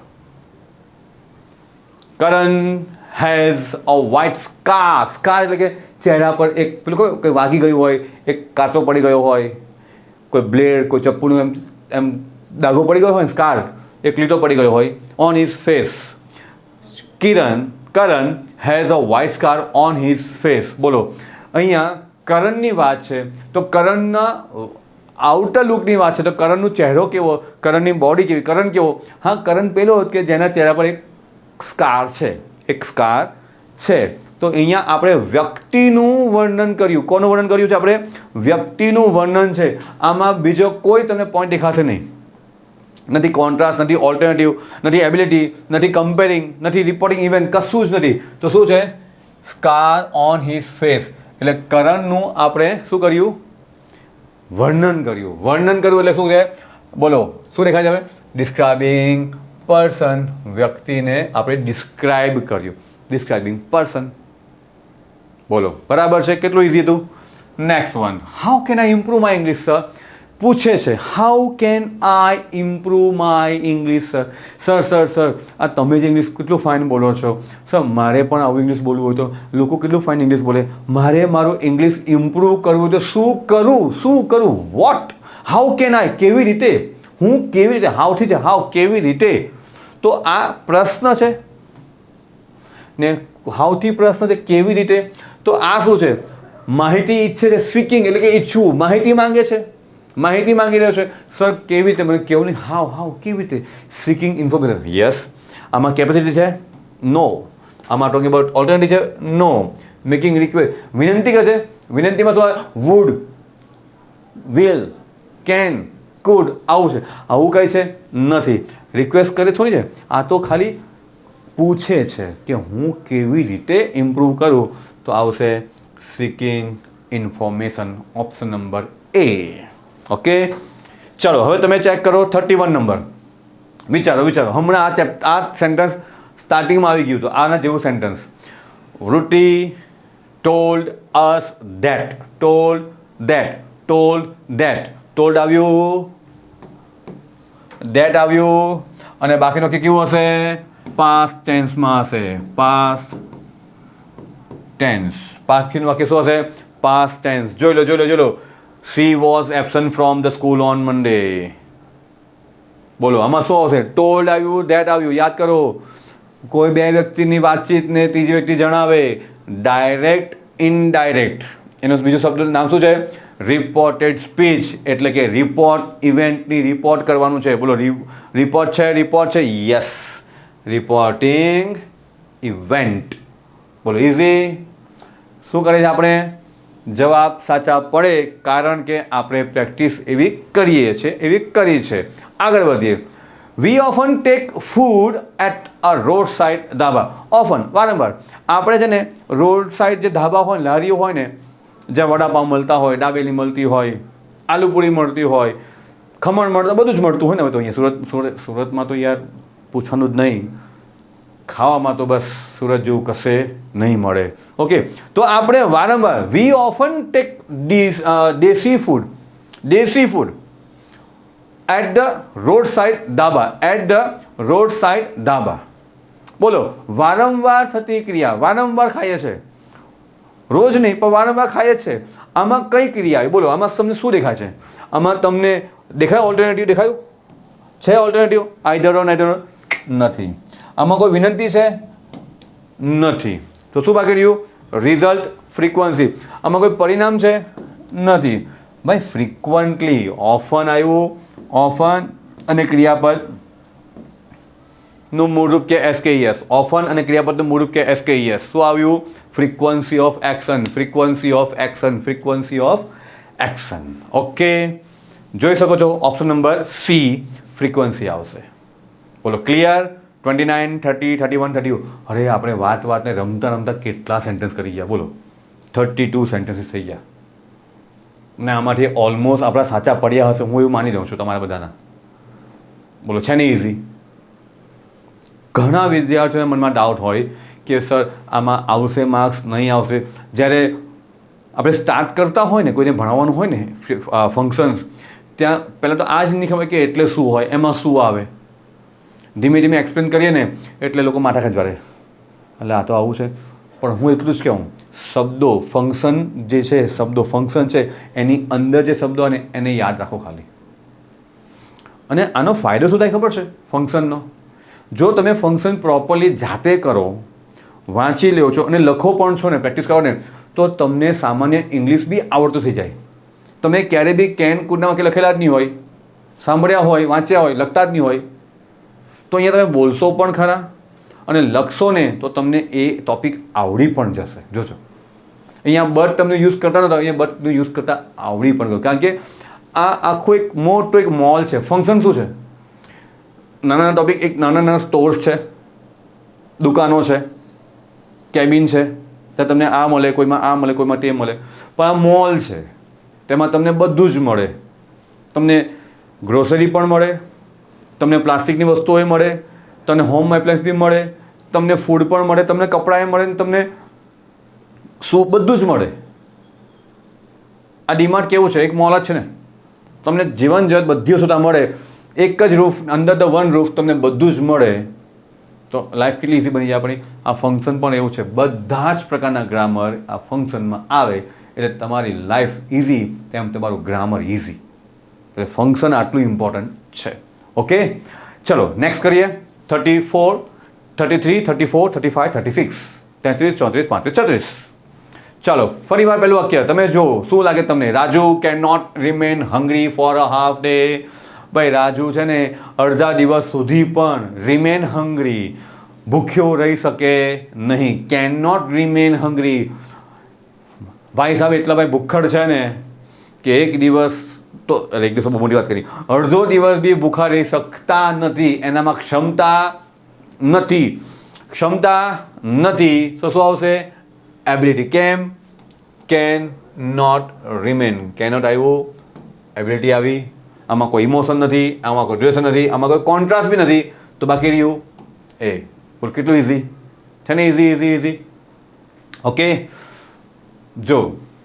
Karan has a white scar. Scar એટલે કે ચહેરા પર એક પેલું કોઈ વાગી ગયું હોય, એક કાંટો પડી ગયો હોય, કોઈ બ્લેડ, કોઈ ચપ્પુનું એમ દાગો પડી ગયો હોય, સ્કાર, એક લીટો પડી ગયો હોય on his face. Karan has a white scar on his face. બોલો, અહીંયા કરણની વાત છે તો કરણના આઉટર લુકની વાત છે. તો કરણનો ચહેરો કેવો, કરણની બોડી કેવી, કરણ કેવો? હા, કરણ પેલો કે જેના ચહેરા પર એક સ્કાર છે. તો અહીંયા આપણે વ્યક્તિનું વર્ણન કર્યું. કોનું વર્ણન કર્યું છે? આપણે વ્યક્તિનું વર્ણન છે. આમાં બીજો કોઈ તમને પોઈન્ટ દેખાશે નહીં. નથી કોન્ટ્રાસ્ટ, નથી ઓલ્ટરનેટિવ, નથી એબિલિટી, નથી કમ્પેરિંગ, નથી રિપોર્ટિંગ ઇવેન્ટ, કશું જ નથી. તો શું છે? Scar on his face. એટલે કરણનું આપણે શું કર્યું? વર્ણન કર્યું એટલે શું છે? બોલો, શું દેખાય છે? હવે ડિસ્ક્રાઇબિંગ પર્સન. વ્યક્તિને આપણે ડિસ્ક્રાઇબ કર્યું. Describing person. બોલો, બરાબર છે? કેટલું ઇઝી હતું. Next one. How can I improve my English sir? પૂછે છે how can I improve my English sir આ તમે જ ઇંગ્લિશ કેટલું ફાઇન બોલો છો સર મારે પણ આવું ઇંગ્લિશ બોલવું હોય તો લોકો કેટલું ફાઇન ઇંગ્લિશ બોલે મારે મારું ઇંગ્લિશ ઇમ્પ્રૂવ કરવું તો શું કરું વોટ હાઉ કેન આઈ કેવી રીતે હું કેવી રીતે હાઉથી છે હાઉ કેવી રીતે તો આ પ્રશ્ન છે ને હાઉથી પ્રશ્ન છે કેવી રીતે તો આ શું છે માહિતી ઈચ્છે છે સ્પીકિંગ એટલે કે ઈચ્છવું માહિતી માંગે છે માહિતી માંગી રહ્યો છે સર કેવી રીતે મને કેવું નહીં હાઉ કેવી રીતે સિકિંગ ઇન્ફોર્મેશન યસ આમાં કેપેસિટી છે નો આમાં ટોકિંગ અબાઉટ ઓલ્ટરનેટિવ છે નો મેકિંગ રિક્વેસ્ટ વિનંતી કરે છે વિનંતીમાં શું આવે વુડ વિલ કેન કુડ આવું છે આવું કંઈ છે નથી રિક્વેસ્ટ કરે છોડી છે આ તો ખાલી પૂછે છે કે હું કેવી રીતે ઇમ્પ્રૂવ કરું તો આવશે સિકિંગ ઇન્ફોર્મેશન ઓપ્શન નંબર એ ઓકે ચાલો હવે તમે ચેક કરો 31 નંબર વિચારો હમણાં આ સેન્ટેન્સ સ્ટાર્ટિંગમાં આવી ગયું હતું આના જેવું સેન્ટેન્સ વૃત્તિ ટોલ્ડ અસ ધેટ ટોલ્ડ આવ્યું ધેટ આવ્યું અને બાકીનો કે કેવું હશે પાસ્ટ ટેન્સમાં હશે પાસ્ટ ટેન્સ બાકીનું વાક્ય શું હશે પાસ્ટ ટેન્સ જોઈ લો she was absent from the school on Monday બોલો આમાં શું આવશે ટોલ્ડ આવ્યું ધેટ આવ્યું યાદ કરો કોઈ બે વ્યક્તિની વાતચીતને ત્રીજી વ્યક્તિ જણાવે ડાયરેક્ટ ઇનડાયરેક્ટ એનું બીજું શબ્દ નામ શું છે રિપોર્ટેડ સ્પીચ એટલે કે રિપોર્ટ ઇવેન્ટની રિપોર્ટ કરવાનું છે બોલો રિપોર્ટ છે યસ રિપોર્ટિંગ ઇવેન્ટ બોલો ઇઝી શું કરે છે આપણે જવાબ સાચા પડે કારણ કે આપણે પ્રેક્ટિસ એવી કરી છે આગળ વધીએ we often take food at a road side dhaba often વારંવાર આપણે છે ને રોડ સાઇડ જે ધાબા હોય લારીઓ હોય ને જ્યાં વડાપાઉં મળતા હોય દાબેલી મળતી હોય આલુપૂરી મળતી હોય ખમણ મળતા બધું જ મળતું હોય ને હવે તો અહીંયા સુરતમાં તો યાર પૂછવાનું જ નહીં ખાવામાં તો બસ સુરત જેવું કશે નહીં મળે ઓકે તો આપણે વારંવાર we often take desi food at the road side dhaba બોલો વારંવાર થતી ક્રિયા વારંવાર ખાઈએ છે રોજ નહીં પણ વારંવાર ખાઈએ છે આમાં કઈ ક્રિયા બોલો આમાં તમને શું દેખાય છે આમાં તમને દેખાય ઓલ્ટરનેટિવ દેખાયું છે ઓલ્ટરનેટિવ આઈધર નથી આમાં કોઈ વિનંતી છે નથી તો શું બાકી રહ્યું રિઝલ્ટ ફ્રીક્વન્સી આમાં કોઈ પરિણામ છે નથી ભાઈ ફ્રીક્વન્ટલી ઓફન આવ્યું ઓફન અને ક્રિયાપદ નું મૂળરૂપ કે એસકેઈએસ ઓફન અને ક્રિયાપદનું મૂળરૂપ કે એસકેઈએસ શું આવ્યું ફ્રીક્વન્સી ઓફ એક્શન ઓકે જોઈ શકો છો ઓપ્શન નંબર સી ફ્રીક્વન્સી આવશે બોલો ક્લિયર 29, 30, 31, 32 અરે આપણે વાતને રમતા કેટલા સેન્ટેન્સ કરી ગયા બોલો 32 સેન્ટેન્સીસ થઈ ગયા ને આમાંથી ઓલમોસ્ટ આપણા સાચા પડ્યા હશે હું એવું માની લઉં છું તમારા બધાના બોલો છે ને ઇઝી ઘણા વિદ્યાર્થીઓના મનમાં ડાઉટ હોય કે સર આમાં આવશે માર્ક્સ નહીં આવશે જ્યારે આપણે સ્ટાર્ટ કરતા હોય ને કોઈને ભણાવવાનું હોય ને ફંક્શન્સ ત્યાં પહેલાં તો આ જ નહીં ખબર કે એટલે શું હોય એમાં શું આવે ધીમે એક્સપ્લેન કરીએ ને એટલે લોકો માથા ખંજવાળે એટલે આ તો આવું છે પણ હું એટલું જ કહું શબ્દો ફંક્શન છે એની અંદર જે શબ્દો અને એને યાદ રાખો ખાલી અને આનો ફાયદો શું થાય ખબર છે ફંક્શનનો જો તમે ફંક્શન પ્રોપરલી જાતે કરો વાંચી લ્યો છો અને લખો પણ છો ને પ્રેક્ટિસ કરો ને તો તમને સામાન્ય ઇંગ્લિશ બી આવડતું થઈ જાય તમે ક્યારે બી કેન કુડના વાક્ય લખેલા જ નહીં હોય સાંભળ્યા હોય વાંચ્યા હોય લખતા જ નહીં હોય તો અહીંયા તમે બોલશો પણ ખરા અને લખશો ને તો તમને એ ટોપિક આવડી પણ જશે જોજો અહીંયા બટ તમને યુઝ કરતા નહોતા અહીંયા બટનું યુઝ કરતા આવડી પણ ગયું કારણ કે આ આખું એક મોટો એક મોલ છે ફંક્શન શું છે નાના ટોપિક એક નાના સ્ટોર્સ છે દુકાનો છે કેબિન છે ત્યાં તમને આ મળે કોઈમાં આ મળે કોઈમાં તે મળે પણ આ મોલ છે તેમાં તમને બધું જ મળે તમને ગ્રોસરી પણ મળે તમને પ્લાસ્ટિકની વસ્તુઓ મળે તમને હોમ એપ્લાયન્સ બી મળે તમને ફૂડ પણ મળે તમને કપડાં મળે ને તમને શું બધું જ મળે આ ડીમાર્ટ કેવું છે એક મોલ જ છે ને તમને જીવન જરૂરિયાત બધી વસ્તુ મળે, એક જ roof, under the one roof તમને બધું જ મળે, તો લાઈફ કેટલી ઇઝી બની જાય આપણી. આ ફંક્શન પણ એવું છે, બધા જ પ્રકારના ગ્રામર આ ફંક્શનમાં આવે એટલે તમારી લાઈફ ઇઝી, તેમ તમારું ગ્રામર ઇઝી. એટલે ફંક્શન આટલું ઇમ્પોર્ટન્ટ છે. ઓકે, ચલો નેક્સ્ટ કરીએ. 34, 33, 34, 35, 36, 33, 34, 35, 36. ચાલો ફરી વાર પહેલું વાક્ય તમે જો, શું લાગે તમને? Raju can not remain hungry for a half day. ભાઈ રાજુ છે ને અડધા દિવસ સુધી પણ રિમેન હંગ્રી, ભૂખ્યો રહી શકે નહીં. Can not remain hungry. ભાઈ સાહેબ એટલા ભાઈ ભૂખડ છે ને કે એક દિવસ તો, એક દિવસ બહુ મોટી વાત કરી, અડધો દિવસ બી ભૂખા રહી શકતા નથી. એનામાં ક્ષમતા નથી, ક્ષમતા નથી. તો શું આવશે? એબિલિટી. કેમ? Can not remain. કેનોટ આવ્યું, એબિલિટી આવી. આમાં કોઈ ઇમોશન નથી, આમાં કોઈ ડ્યુરેશન નથી, આમાં કોઈ કોન્ટ્રાસ્ટ બી નથી, તો બાકી રહ્યું એ. બોલ કેટલું ઇઝી છે ને? Easy easy easy. ઓકે, જો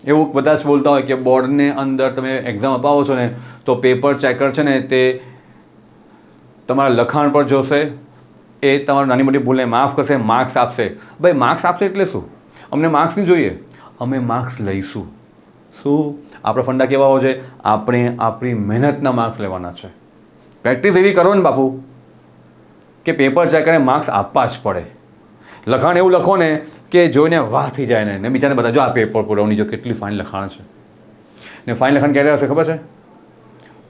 એવું બધા જ બોલતા હોય કે બોર્ડને અંદર તમે એક્ઝામ અપાવો છો ને તો પેપર ચેકર છે ને તે તમારા લખાણ પર જોશે, એ તમારી નાની મોટી ભૂલને માફ કરશે, માર્ક્સ આપશે. ભાઈ માર્ક્સ આપશે એટલે શું? અમને માર્ક્સ નહીં જોઈએ, અમે માર્ક્સ લઈશું. શું? આપણા ફંડા કેવા હોય છે? આપણે આપણી મહેનતના માર્ક્સ લેવાના છે. પ્રેક્ટિસ એવી કરો ને બાપુ કે પેપર ચેકરને માર્ક્સ આપવા જ પડે. લખાણ એવું લખો ને કે જોઈને વાહ થઈ જાય ને બીજાને બધા જો આ પેપર પુરવણી જો કેટલી ફાઇન લખાણ છે. ને ફાઇન લખાણ ક્યારે હશે ખબર છે?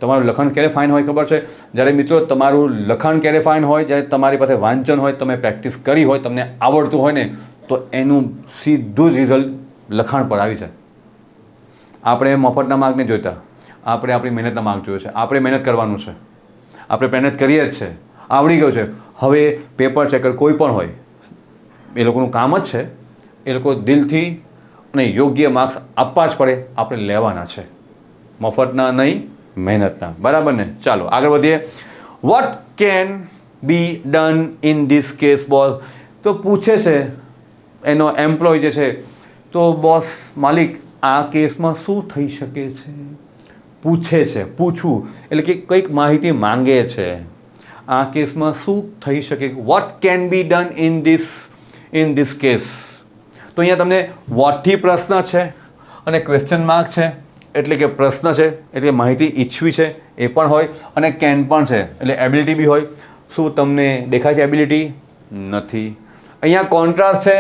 તમારું લખાણ ક્યારે ફાઇન હોય ખબર છે? જ્યારે મિત્રો તમારું લખાણ ક્યારે ફાઇન હોય? જ્યારે તમારી પાસે વાંચન હોય, તમે પ્રેક્ટિસ કરી હોય, તમને આવડતું હોય ને, તો એનું સીધું જ રિઝલ્ટ લખાણ પર આવી જાય. આપણે મફતના માર્ક નહીં જોઈતા, આપણે આપણી મહેનતના માર્ક જોઈએ છે. આપણે મહેનત કરવાનું છે, આપણે મહેનત કરીએ જ છે, આવડી ગયું છે. હવે પેપર ચેકર કોઈ પણ હોય, એ લોકોનું કામ જ છે, એ લોકો દિલથી અને યોગ્ય માર્ક્સ આપવા જ પડે, આપણે લેવાના છે. મફતના નહીં, મહેનતના. બરાબર ને? ચાલો આગળ વધીએ. What can be done in this case boss? તો પૂછે છે એનો એમ્પ્લોય જે છે, તો બોસ માલિક આ કેસમાં શું થઈ શકે છે? પૂછે છે, પૂછવું એટલે કે કંઈક માહિતી માંગે છે. આ કેસમાં શું થઈ શકે? What can be done in this case? તો અહીંયા તમને વોટથી પ્રશ્ન છે અને ક્વેશ્ચન માર્ક છે, એટલે કે પ્રશ્ન છે એટલે માહિતી ઈચ્છવી છે એ પણ હોય, અને કેન પણ છે એટલે એબિલિટી બી હોય. શું તમને દેખાય છે એબિલિટી? નથી. અહીંયા કોન્ટ્રાસ્ટ છે,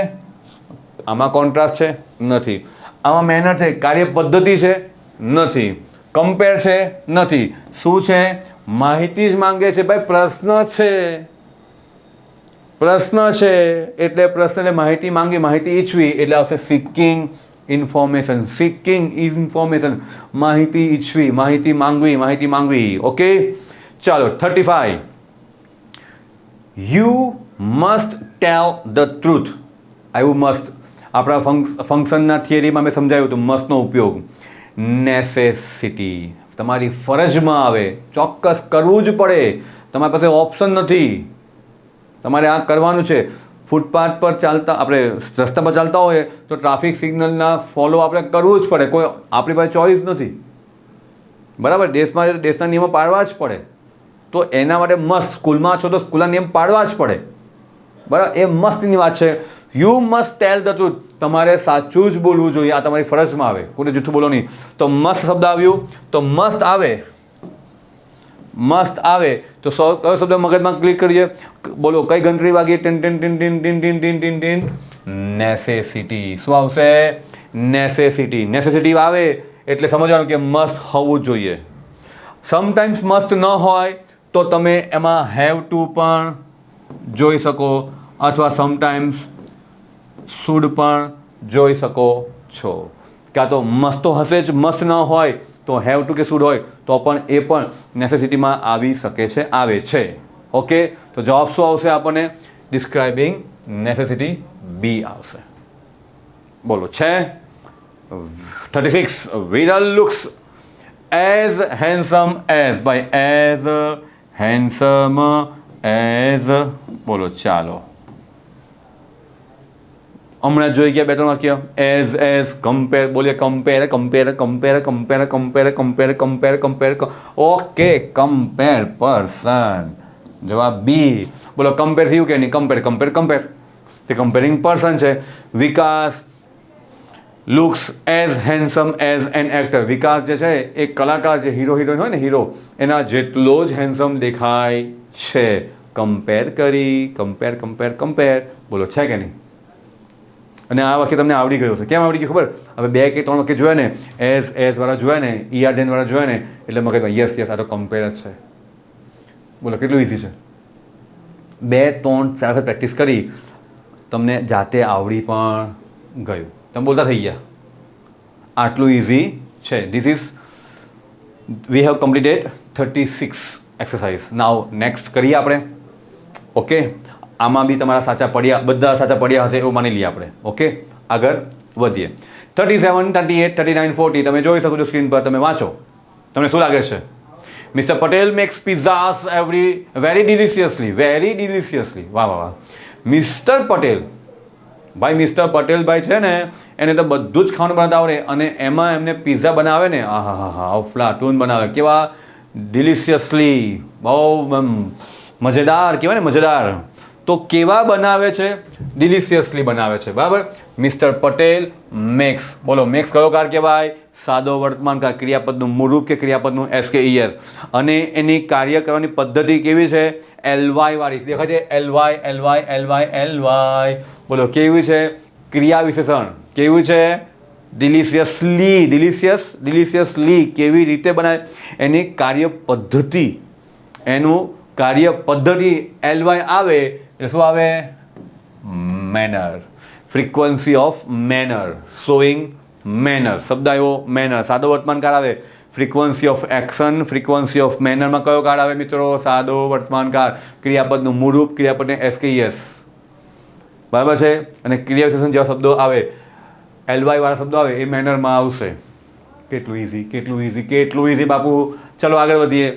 આમાં કોન્ટ્રાસ્ટ છે? નથી. આમાં મહેનત છે, કાર્ય પદ્ધતિ છે? નથી. કમ્પેર છે? નથી. શું છે? માહિતી જ માંગે છે. ભાઈ પ્રશ્ન છે, પ્રશ્ન છે એટલે પ્રશ્નને માહિતી માંગી, માહિતી ઈચ્છવી એટલે આવશે સિકિંગ ઇન્ફોર્મેશન. સિકિંગ ઇન્ફોર્મેશન, માહિતી ઈચ્છવી, માહિતી માંગવી, માહિતી માંગવી. ઓકે, ચાલો 35. You must tell the truth. આવ્યું મસ્ટ. આપણા ફંક્શનના થિયરીમાં મેં સમજાવ્યું હતું મસ્ટનો ઉપયોગ. નેસેસિટી, તમારી ફરજમાં આવે, ચોક્કસ કરવું જ પડે, તમારી પાસે ઓપ્શન નથી, તમારે આ કરવાનું છે. ફૂટપાથ પર ચાલતા, આપણે રસ્તા પર ચાલતા હોઈએ તો ટ્રાફિક સિગ્નલના ફોલો આપણે કરવું જ પડે, કોઈ આપણી પાસે ચોઈસ નથી. બરાબર? દેશના નિયમો પાળવા જ પડે. તો એના માટે મસ્ત, સ્કૂલમાં છો તો સ્કૂલના નિયમ પાળવા જ પડે. બરાબર? એ મસ્તની વાત છે. You must tell the truth, તમારે સાચું જ બોલવું જોઈએ, આ તમારી ફરજમાં આવે, કોઈને જૂઠું બોલો નહીં. તો મસ્ત શબ્દ આવ્યું, તો મસ્ત આવે, મસ્ત આવે તો કયો શબ્દ મગજમાં ક્લિક કરીએ? બોલો કઈ ઘંટડી વાગી? ટીન ટીન ટીન ટીન ટીન ટીન ટીન ટીન ટીન. નેસેસિટી. શું આવશે? નેસેસિટી. નેસેસિટી આવે એટલે સમજવાનું કે મસ્ત હોવું જોઈએ. સમટાઈમ્સ મસ્ત ન હોય તો તમે એમાં હેવ ટુ પણ જોઈ શકો, અથવા સમટાઈમ્સ શુડ પણ જોઈ શકો છો. કાં તો મસ્ત તો હશે જ, મસ્ત ન હોય તો હેવ ટુ કે શુડ હોય તો પણ એ પણ નેસેસિટીમાં આવી શકે છે, આવે છે. ઓકે, તો જવાબ શું આવશે આપણને? ડિસ્ક્રાઇબિંગ નેસેસિટી બી આવશે. બોલો છે 36. Viral looks as handsome as. ભાઈ એઝ હેન્ડસમ એઝ. બોલો ચાલો. હમણાં જોઈ ગયા 2-3 વાક્ય. એઝ કમ્પેર, બોલીએ compare compare compare compare compare compare compare compare. Okay, compare person. જવાબ બી. બોલો કમ્પેર થયું કે નહીં? કમ્પેર કમ્પેર કમ્પેર, તે કમ્પેરિંગ પર્સન છે. Vikas looks as handsome as an actor. Vikas જે છે એ કલાકાર, જે હીરો હિરોઈન હોય ને, હીરો એના જેટલો જ હેન્ડસમ દેખાય છે. કમ્પેર કરી, કમ્પેર કમ્પેર કમ્પેર. બોલો છે કે નહીં? અને આ વાક્ય તમને આવડી ગયું છે. કેમ આવડી ગયું ખબર? હવે 2 કે 3 વાક્ય જોયા ને, એઝ વાળા જોયા ને, ER વાળા જોયા ને, એટલે મગજમાં યસ યસ, આ તો કમ્પેર જ છે. બોલો કેટલું ઇઝી છે. 2, 3, 4 વખત પ્રેક્ટિસ કરી, તમને જાતે આવડી પણ ગયું, તમે બોલતા થઈ ગયા. આટલું ઇઝી છે. This is we have completed 36 exercise. Now next કરીએ આપણે. ઓકે, આમાં બી તમારા સાચા પડ્યા, બધા સાચા પડ્યા હશે એવું માની લઈએ આપણે. ઓકે, આગળ વધીએ. 37, 38, 39, 40 તમે જોઈ શકો છો સ્ક્રીન પર, તમે વાંચો. તમને શું લાગે છે? Mr Patel makes pizzas very deliciously. વાહ વાહ વાહ. મિસ્ટર પટેલ ભાઈ, મિસ્ટર પટેલ ભાઈ છે ને, એને તો બધું જ ખાવાનું બનાવતા આવડે, અને એમાં એમને પિઝા બનાવે ને, આ હા હા હા, ફ્લાટૂન બનાવે. કેવા ડિલિશિયસલી, બહુ મજેદાર કહેવાય ને, મજેદાર. તો કેવા બનાવે છે? ડિલિશિયસલી બનાવે છે. બરાબર. Mister Patel makes. બોલો મેક્સ કયો કાર કહેવાય? સાદો વર્તમાન કાળ, ક્રિયાપદનું મૂળરૂપ કે ક્રિયાપદનું SKES. અને એની કાર્ય કરવાની પદ્ધતિ કેવી છે? LY વાળી. દેખાય છે? LY. બોલો કેવી છે? ક્રિયા વિશેષણ. કેવું છે? ડિલિશિયસલી. કેવી રીતે બનાવે? એની કાર્ય પદ્ધતિ, એનું કાર્ય પદ્ધતિ LY આવે એટલે શું આવે? Manner. Frequency of manner, showing manner. શબ્દ આવ્યો મેનર. સાદો વર્તમાન કાળ આવે frequency of action. Frequency of મેનરમાં કયો કાળ આવે મિત્રો? સાદો વર્તમાન કાળ. ક્રિયાપદનું મૂળરૂપ, ક્રિયાપદને SKES. બરાબર છે. અને ક્રિયા વિશેષણ જેવા શબ્દો આવે, LY વાળા શબ્દો આવે, એ મેનરમાં આવશે. કેટલું ઇઝી બાપુ. ચલો આગળ વધીએ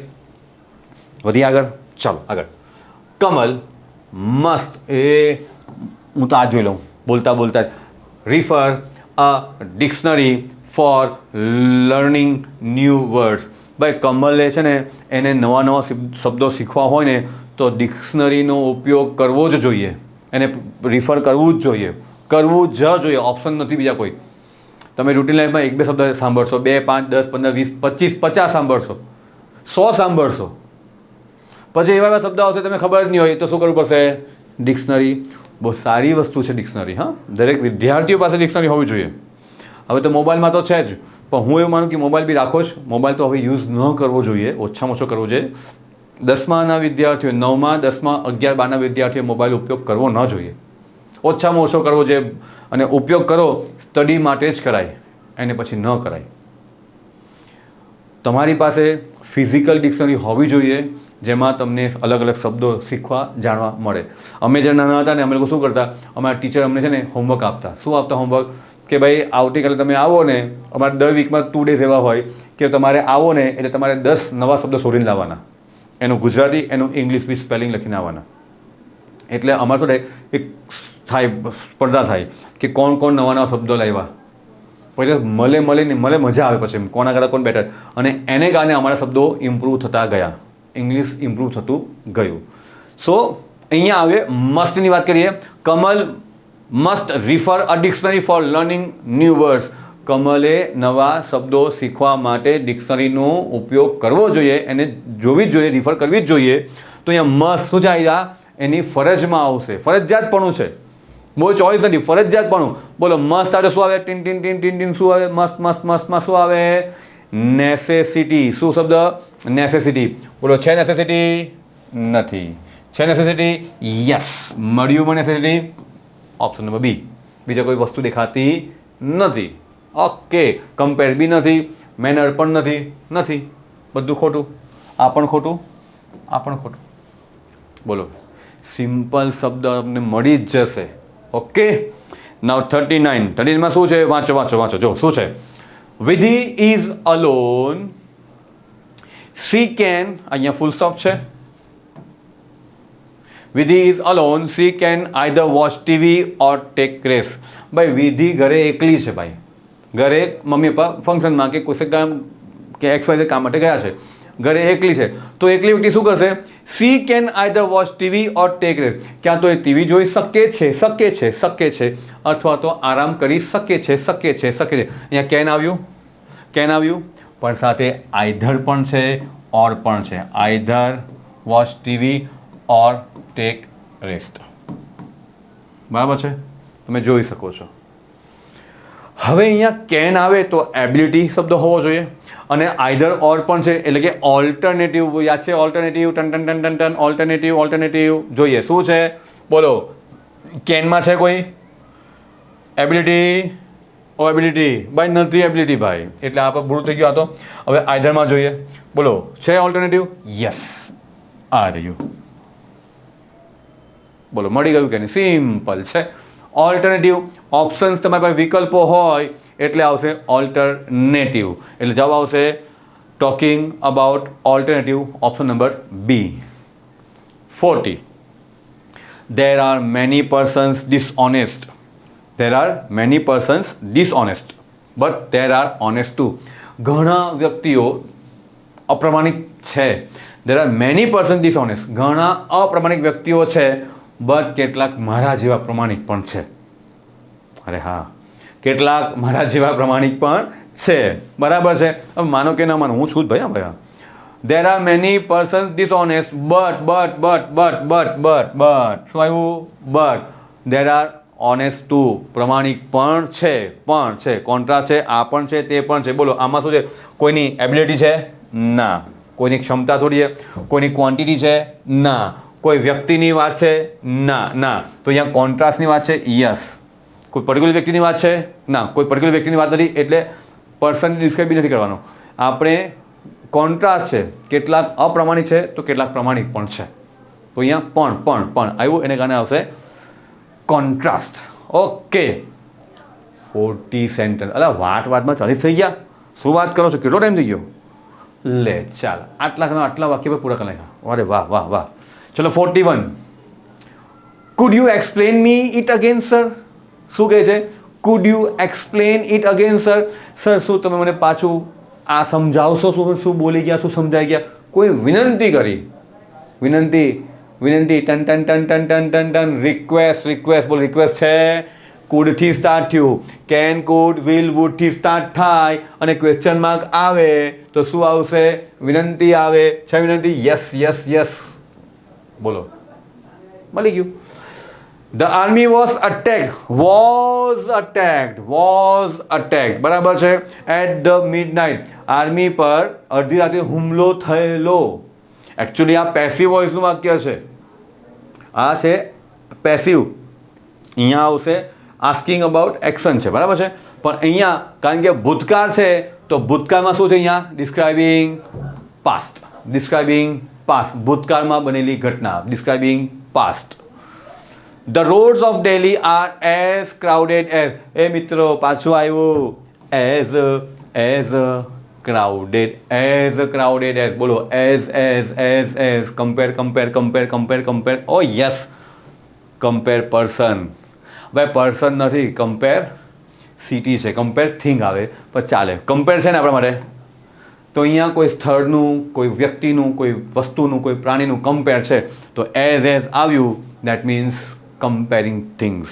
આગળ. ચલો આગળ. કમલ મસ્ટ, હું તો આ જોઈ લઉં બોલતા જ. Refer a dictionary for learning new words. ભાઈ કમલે છે ને, એને નવા શબ્દો શીખવા હોય ને, તો ડિક્શનરીનો ઉપયોગ કરવો જ જોઈએ. એને રિફર કરવું જ જોઈએ. ઓપ્શન નથી બીજા કોઈ. તમે રૂટીન લાઈફમાં 1-2 શબ્દ સાંભળશો, 2, 5, 10, 15, 20, 25, 50 સાંભળશો, 100 સાંભળશો, પછી એવા શબ્દ આવશે તમને ખબર જ નહીં હોય, તો શું કરવું પડશે? ડિક્શનરી. બહુ સારી વસ્તુ છે ડિક્શનરી. હા, દરેક વિદ્યાર્થીઓ પાસે ડિક્શનરી હોવી જોઈએ. હવે તો મોબાઈલમાં તો છે જ, પણ હું એવું માનું કે મોબાઈલ બી રાખો જ. મોબાઈલ તો હવે યુઝ ન કરવો જોઈએ, ઓછામાં ઓછો કરવો જોઈએ. 10માના વિદ્યાર્થીઓ, 9મા, 10મા, 11, 12ના વિદ્યાર્થીઓ મોબાઈલ ઉપયોગ કરવો ન જોઈએ. ઓછામાં ઓછો કરવો જોઈએ. અને ઉપયોગ કરો સ્ટડી માટે જ કરાય, એને પછી ન કરાય. તમારી પાસે ફિઝિકલ ડિક્શનરી હોવી જોઈએ, જેમાં તમને અલગ અલગ શબ્દો શીખવા જાણવા મળે. અમે જ્યારે નાના હતા ને, અમે લોકો શું કરતા, અમારા ટીચર અમને છે ને હોમવર્ક આપતા. શું આપતા હોમવર્ક? કે ભાઈ આવતીકાલે તમે આવો ને, અમારે દર વીકમાં 2 ડેઝ એવા હોય કે તમારે આવો ને એટલે તમારે 10 નવા શબ્દો શોધીને લાવવાના. એનું ગુજરાતી, એનું ઇંગ્લિશ બી સ્પેલિંગ લખીને આવવાના. એટલે અમારે શું થાય, એક સ્પર્ધા થાય કે કોણ નવા શબ્દો લાવ્યા. પછી મળે મજા આવે, પછી કોના કરતાં કોણ બેટર. અને એને કારણે અમારા શબ્દો ઇમ્પ્રૂવ થતા ગયા, ઇંગ્લિશ ઇમ્પ્રૂવ થતું ગયું. સો અહીંયા આવે મસ્ટની વાત કરીએ. Kamal must refer a dictionary for learning new words. કમલે નવા શબ્દો શીખવા માટે ડિક્શનરીનો ઉપયોગ કરવો જોઈએ, એને જોવી જ જોઈએ, રિફર કરવી જ જોઈએ. તો અહીંયા મસ્ટ શું છે? એની ફરજમાં આવશે. ફરજિયાતપણું છે, બહુ ચોઈસ નથી, ફરજિયાતપણું. બોલો મસ્ટ આવે શું આવે? ટીન શું આવે? મસ્ટમાં શું આવે? નેસેસિટી. શું શબ્દ? નેસેસિટી. બોલો છે નેસેસિટી? નથી. છે નેસેસિટી? યસ. મળ્યું નેસેસિટી? Option number B. બીજા કોઈ વસ્તુ દેખાતી નથી. ઓકે. કમ્પેર બી નથી, મેનર પણ નથી. બધું ખોટું. આ પણ ખોટું. બોલો સિમ્પલ શબ્દ તમને મળી જ જશે. ઓકે. નાઉ 39માં શું છે? વાંચો. જો શું છે? વિધિ ઇઝ અલોન. સી કેન, અહીંયા ફૂલ સ્ટોપ છે. વિધિ is alone, C can either watch TV or tech rest. ભાઈ વિધિ ઘરે એકલી છે ભાઈ, ઘરે મમ્મી પપ્પા ફંક્શનમાં કે કોઈ કામ કે XYZ કામ માટે ગયા છે, ઘરે એકલી છે, તો એકલી વ્યક્તિ શું કરશે? C can either watch TV or tech rest. ક્યાં તો એ ટીવી જોઈ શકે છે અથવા તો આરામ કરી શકે છે. અહીંયા કેન આવ્યું, પણ સાથે આઈધર પણ છે, ઓર પણ છે. આઈધર વોચ ટીવી ઓર ટેક રેસ્ટ. બરાબર છે, તમે જોઈ શકો છો. હવે અહીંયા કેન આવે તો એબિલિટી શબ્દ હોવો જોઈએ, અને આઈધર ઓર પણ છે એટલે કે ઓલ્ટરનેટિવ. યાદ છે ઓલ્ટરનેટિવ? ટન ઓલ્ટરનેટિવ જોઈએ. શું છે બોલો? કેનમાં છે કોઈ એબિલિટી? ભાઈ નથી એબિલિટી ભાઈ, એટલે આપણે ભૂલ થઈ ગયો હતો. હવે આઈધરમાં જોઈએ, બોલો છે ઓલ્ટરનેટિવ? યસ, આ રહ્યું. બોલો મળી ગયું કે નહીં? સિમ્પલ છે. ઓલ્ટરનેટિવ ઓપ્શન્સ, તમારી પાસે વિકલ્પો હોય એટલે આવશે ઓલ્ટરનેટિવ. એટલે જવાબ આવશે talking about alternative, option number B. 40. There are many persons dishonest. But there are honest too. ઘણા વ્યક્તિઓ અપ્રામાણિક છે. There are many persons dishonest. ઘણા અપ્રામાણિક વ્યક્તિઓ છે, બટ કેટલાક મારા જેવા પ્રમાણિક પણ છે. અરે હા, કેટલાક મારા જેવા પ્રમાણિક પણ છે. બરાબર છે. હવે માનો કે ના માનો, હું છું જ ભાઈ. ભાઈ there are many persons dishonest but શું આવ્યું? but there are honest too. પ્રમાણિક પણ છે. કોન્ટ્રાસ્ટ છે, આ પણ છે, તે પણ છે. બોલો આમાં શું છે? કોઈની એબિલિટી છે? ના. કોઈની ક્ષમતા થોડી છે? કોઈની ક્વોન્ટિટી છે? ના. કોઈ વ્યક્તિની વાત છે? ના. તો અહીંયા કોન્ટ્રાસ્ટની વાત છે? યસ. કોઈ પર્ટિક્યુલર વ્યક્તિની વાત છે? ના, કોઈ પર્ટિક્યુલર વ્યક્તિની વાત નથી, એટલે પર્સન ડિસ્ક્રાઇબ નથી કરવાનો. આપણે કોન્ટ્રાસ્ટ છે, કેટલાક અપ્રામાણિક છે તો કેટલાક પ્રમાણિક પણ છે. તો અહીંયા પણ આવ્યું, એને કારણે આવશે કોન્ટ્રાસ્ટ. Okay, 40 sentence. અલા વાતમાં 40 થઈ ગયા? શું વાત કરો છો? કેટલો ટાઈમ થઈ ગયો? લે ચાલ, આટલા વાક્ય પર પૂરા કરી નાખ્યા. અરે વાહ. ચલો 41. Food you explain me it again sir? શું કહે છે? Food you explain it again sir? Sir શું તમે મને પાછું આ સમજાવશો? શું બોલી ગયા, શું સમજાઈ ગયા? કોઈ વિનંતી કરી, વિનંતી. Ton request. બોલો રિક્વેસ્ટ છે. કુડથી સ્ટાર્ટ થયું, કેન, કુડ, વિલ, વુડથી સ્ટાર્ટ થાય અને ક્વેશ્ચન માર્ક આવે તો શું આવશે? વિનંતી આવે છે. વિનંતી. યસ. બોલો મળી ગયું. The army was attacked. બરાબર છે. At the midnight. આર્મી પર અડધી રાતે હુમલો થયેલો. એકચ્યુઅલી આ પેસિવ વોઇસનું વાક્ય છે. આ છે પેસિવ. અહીંયા આવશે આસ્કિંગ અબાઉટ એક્શન છે. બરાબર છે. પણ અહીંયા કારણ કે ભૂતકાળ છે તો ભૂતકાળમાં શું છે? અહીંયા ડિસ્ક્રાઇબિંગ પાસ્ટ. ભૂતકાળમાં બનેલી ઘટના. Describing past. The roads of Delhi are as crowded as. એ મિત્રો પાછું આવ્યું. as crowded as. બોલો as. compare. Oh yes, compare person. ભાઈ પર્સન નથી, કમ્પેર સિટી છે. કમ્પેર થિંગ આવે પણ ચાલે. કમ્પેર છે ને આપણા માટે. તો અહીંયા કોઈ સ્થળનું, કોઈ વ્યક્તિનું, કોઈ વસ્તુનું, કોઈ પ્રાણીનું કમ્પેર છે તો એઝ આવ્યું. That means comparing things.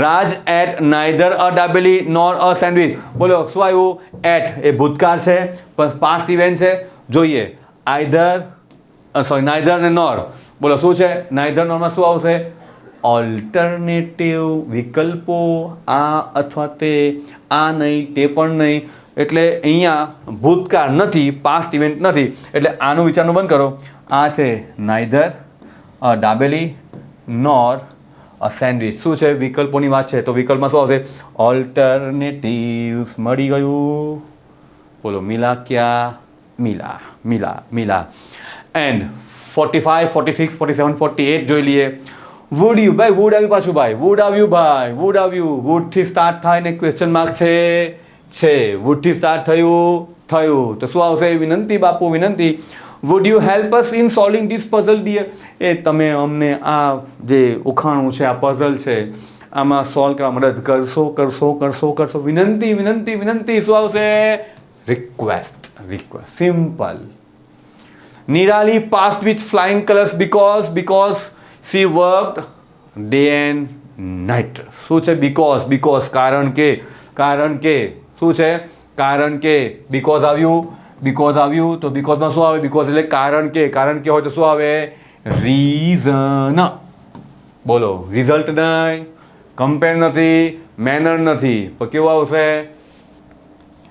Raj ate neither a dabeli nor a sandwich. બોલો શું આવ્યું? એટ એ ભૂતકાળ છે પણ પાસ્ટ ઇવેન્ટ છે. જોઈએ નાઇધર ને નોર. બોલો શું છે? નાઇધર નોરમાં શું આવશે? ઓલ્ટરનેટિવ વિકલ્પો. આ અથવા તે, આ નહીં, તે પણ નહીં. એટલે અહીંયા ભૂતકાળ નથી, પાસ્ટ ઇવેન્ટ નથી, એટલે આનું વિચારનું બંધ કરો. આ છે neither a dabeli nor a sandwich. શું છે? વિકલ્પોની વાત છે તો વિકલ્પમાં શું આવશે? ઓલ્ટરનેટિવ્સ. મળી ગયું. બોલો મિલા ક્યાં? મિલા. એન્ડ 45, 46, 47, 48 જોઈ લઈએ. Would you. ભાઈ વુડ આવ્યું પાછું. વુડ આવ્યું. વુડથી સ્ટાર્ટ થાય ને ક્વેશ્ચન માર્ક છે. વુડથી સ્ટાર્ટ થયું તો શું આવશે? વિનંતી બાપુ, વિનંતી. Would you help us in solving this puzzle dear? એ તમે અમને આ જે ઉખાણું છે, આ પઝલ છે, આમાં સોલ્વ કરવા મદદ કરશો. વિનંતી. શું આવશે? Request. Simple. Nirali passed with flying colours because she worked day and night. શું છે? because કારણ કે શું છે? કારણ કે because આવ્યું તો બીકોઝમાં શું આવે? બીકોઝ એટલે કારણ કે હોય તો શું આવે? રીઝન. બોલો, રિઝલ્ટ નહીં, કમ્પેર નથી, મેનર નથી, તો કેવું આવશે?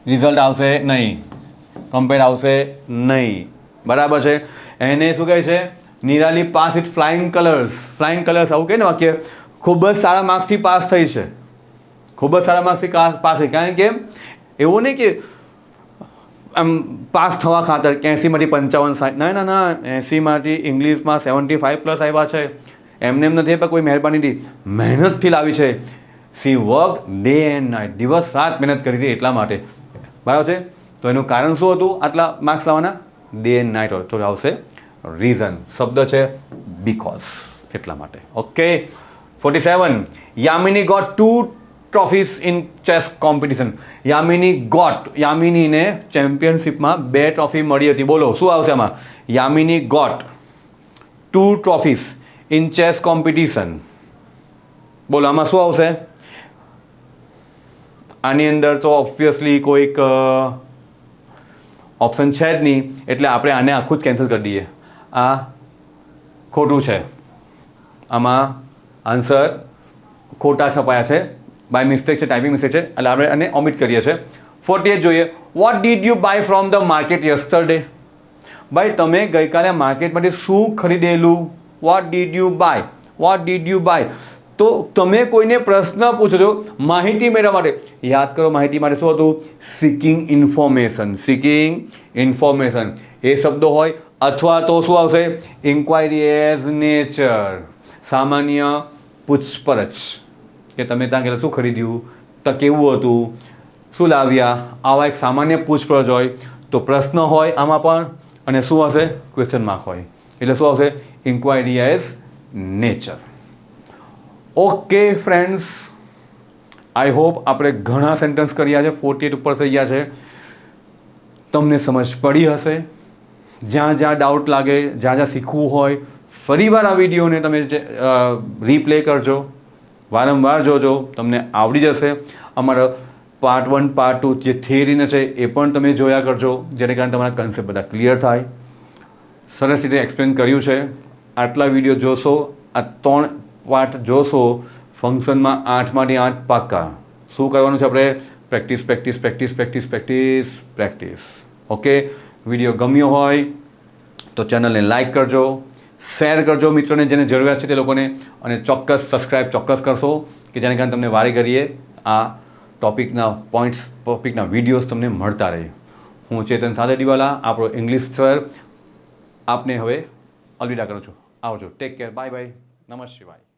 રિઝલ્ટ આવશે નહીં, કમ્પેર આવશે નહીં. બરાબર છે. એને શું કહે છે? Nirali pass with flying colours. આવું કહે ને વાક્ય, ખૂબ જ સારા માર્ક્સથી પાસ થઈ છે. કારણ કે એવું નહીં કે આમ પાસ થવા ખાતર 80માંથી 55 60, ના, 80માંથી ઇંગ્લિશમાં 75+ આવ્યા છે. એમને એમ નથી, પણ કોઈ મહેરબાનીથી મહેનતથી લાવી છે. C work day and night, દિવસ રાત મહેનત કરી હતી એટલા માટે. બરાબર છે. તો એનું કારણ શું હતું આટલા માર્ક્સ લાવવાના? ડે એન્ડ નાઇટ હોય તો આવશે રીઝન. શબ્દ છે બીકોઝ, એટલા માટે. Okay. 47. Yamini got 2 trophies in chess competition. યામિનીને ચેમ્પિયનશિપમાં 2 ટ્રોફી મળી હતી. બોલો શું આવશે આમાં? Yamini got 2 trophies in chess competition. બોલો આમાં શું આવશે? આની અંદર તો ઓબ્વિયસલી કોઈક ઓપ્શન છે જ નહીં, એટલે આપણે આને આખું જ કેન્સલ કરી દઈએ. આ ખોટું છે. આમાં આન્સર ખોટા છપાયા છે, બાય મિસ્ટેક છે, ટાઈપિંગ મિસ્ટેક છે, એટલે આપણે આને ઓમિટ કરીએ છીએ. 48 જોઈએ. What did you buy from the market yesterday? ભાઈ તમે ગઈકાલે માર્કેટમાંથી શું ખરીદેલું? What did you buy? તો તમે કોઈને પ્રશ્ન પૂછો છો માહિતી મેળવવા માટે. યાદ કરો, માહિતી માટે શું હતું? Seeking information. એ શબ્દો હોય, અથવા તો શું આવશે? ઇન્ક્વાયરી એઝ નેચર, સામાન્ય પૂછપરછ, કે તમે ત્યાં ગયેલા શું ખરીદ્યું, તો કેવું હતું, શું લાવ્યા, આવા એક સામાન્ય પૂછપરછ હોય. તો પ્રશ્ન હોય આમાં પણ, અને શું હશે? ક્વેશ્ચન માર્ક હોય. એટલે શું આવશે? Inquiry as nature. Okay friends, I hope આપણે ઘણા સેન્ટેન્સ કર્યા છે, 48 ઉપર થઈ ગયા છે. તમને સમજ પડી હશે. જ્યાં ડાઉટ લાગે, જ્યાં શીખવું હોય, ફરીવાર આ વિડીયોને તમે રીપ્લે કરજો, વારંવાર જોજો, તમને આવડી જશે. અમારા પાર્ટ 1 પાર્ટ 2 જે થિયરીને છે એ પણ તમે જોયા કરજો, જેને કારણે તમારા કન્સેપ્ટ બધા ક્લિયર થાય. સરસ રીતે એક્સપ્લેન કર્યું છે. આટલા વિડીયો જોશો, આ 3 પાર્ટ જોશો, ફંક્શનમાં 8માંથી 8 પાક્કા. શું કરવાનું છે આપણે? પ્રેક્ટિસ. ઓકે. વિડીયો ગમ્યો હોય તો ચેનલને લાઈક કરજો, શેર કરજો મિત્રોને જેને જરૂરિયાત છે તે લોકોને, અને ચોક્કસ સબસ્ક્રાઈબ ચોક્કસ કરશો, કે જેને કારણે તમને વારે ઘડીએ આ ટોપિકના વિડીયોઝ તમને મળતા રહે. હું ચેતન સાદેડીવાલા, આપણો ઇંગ્લિશ સર, આપને હવે અલવિદા કરું છું. આવજો. Take care. બાય. નમઃ શિવાય.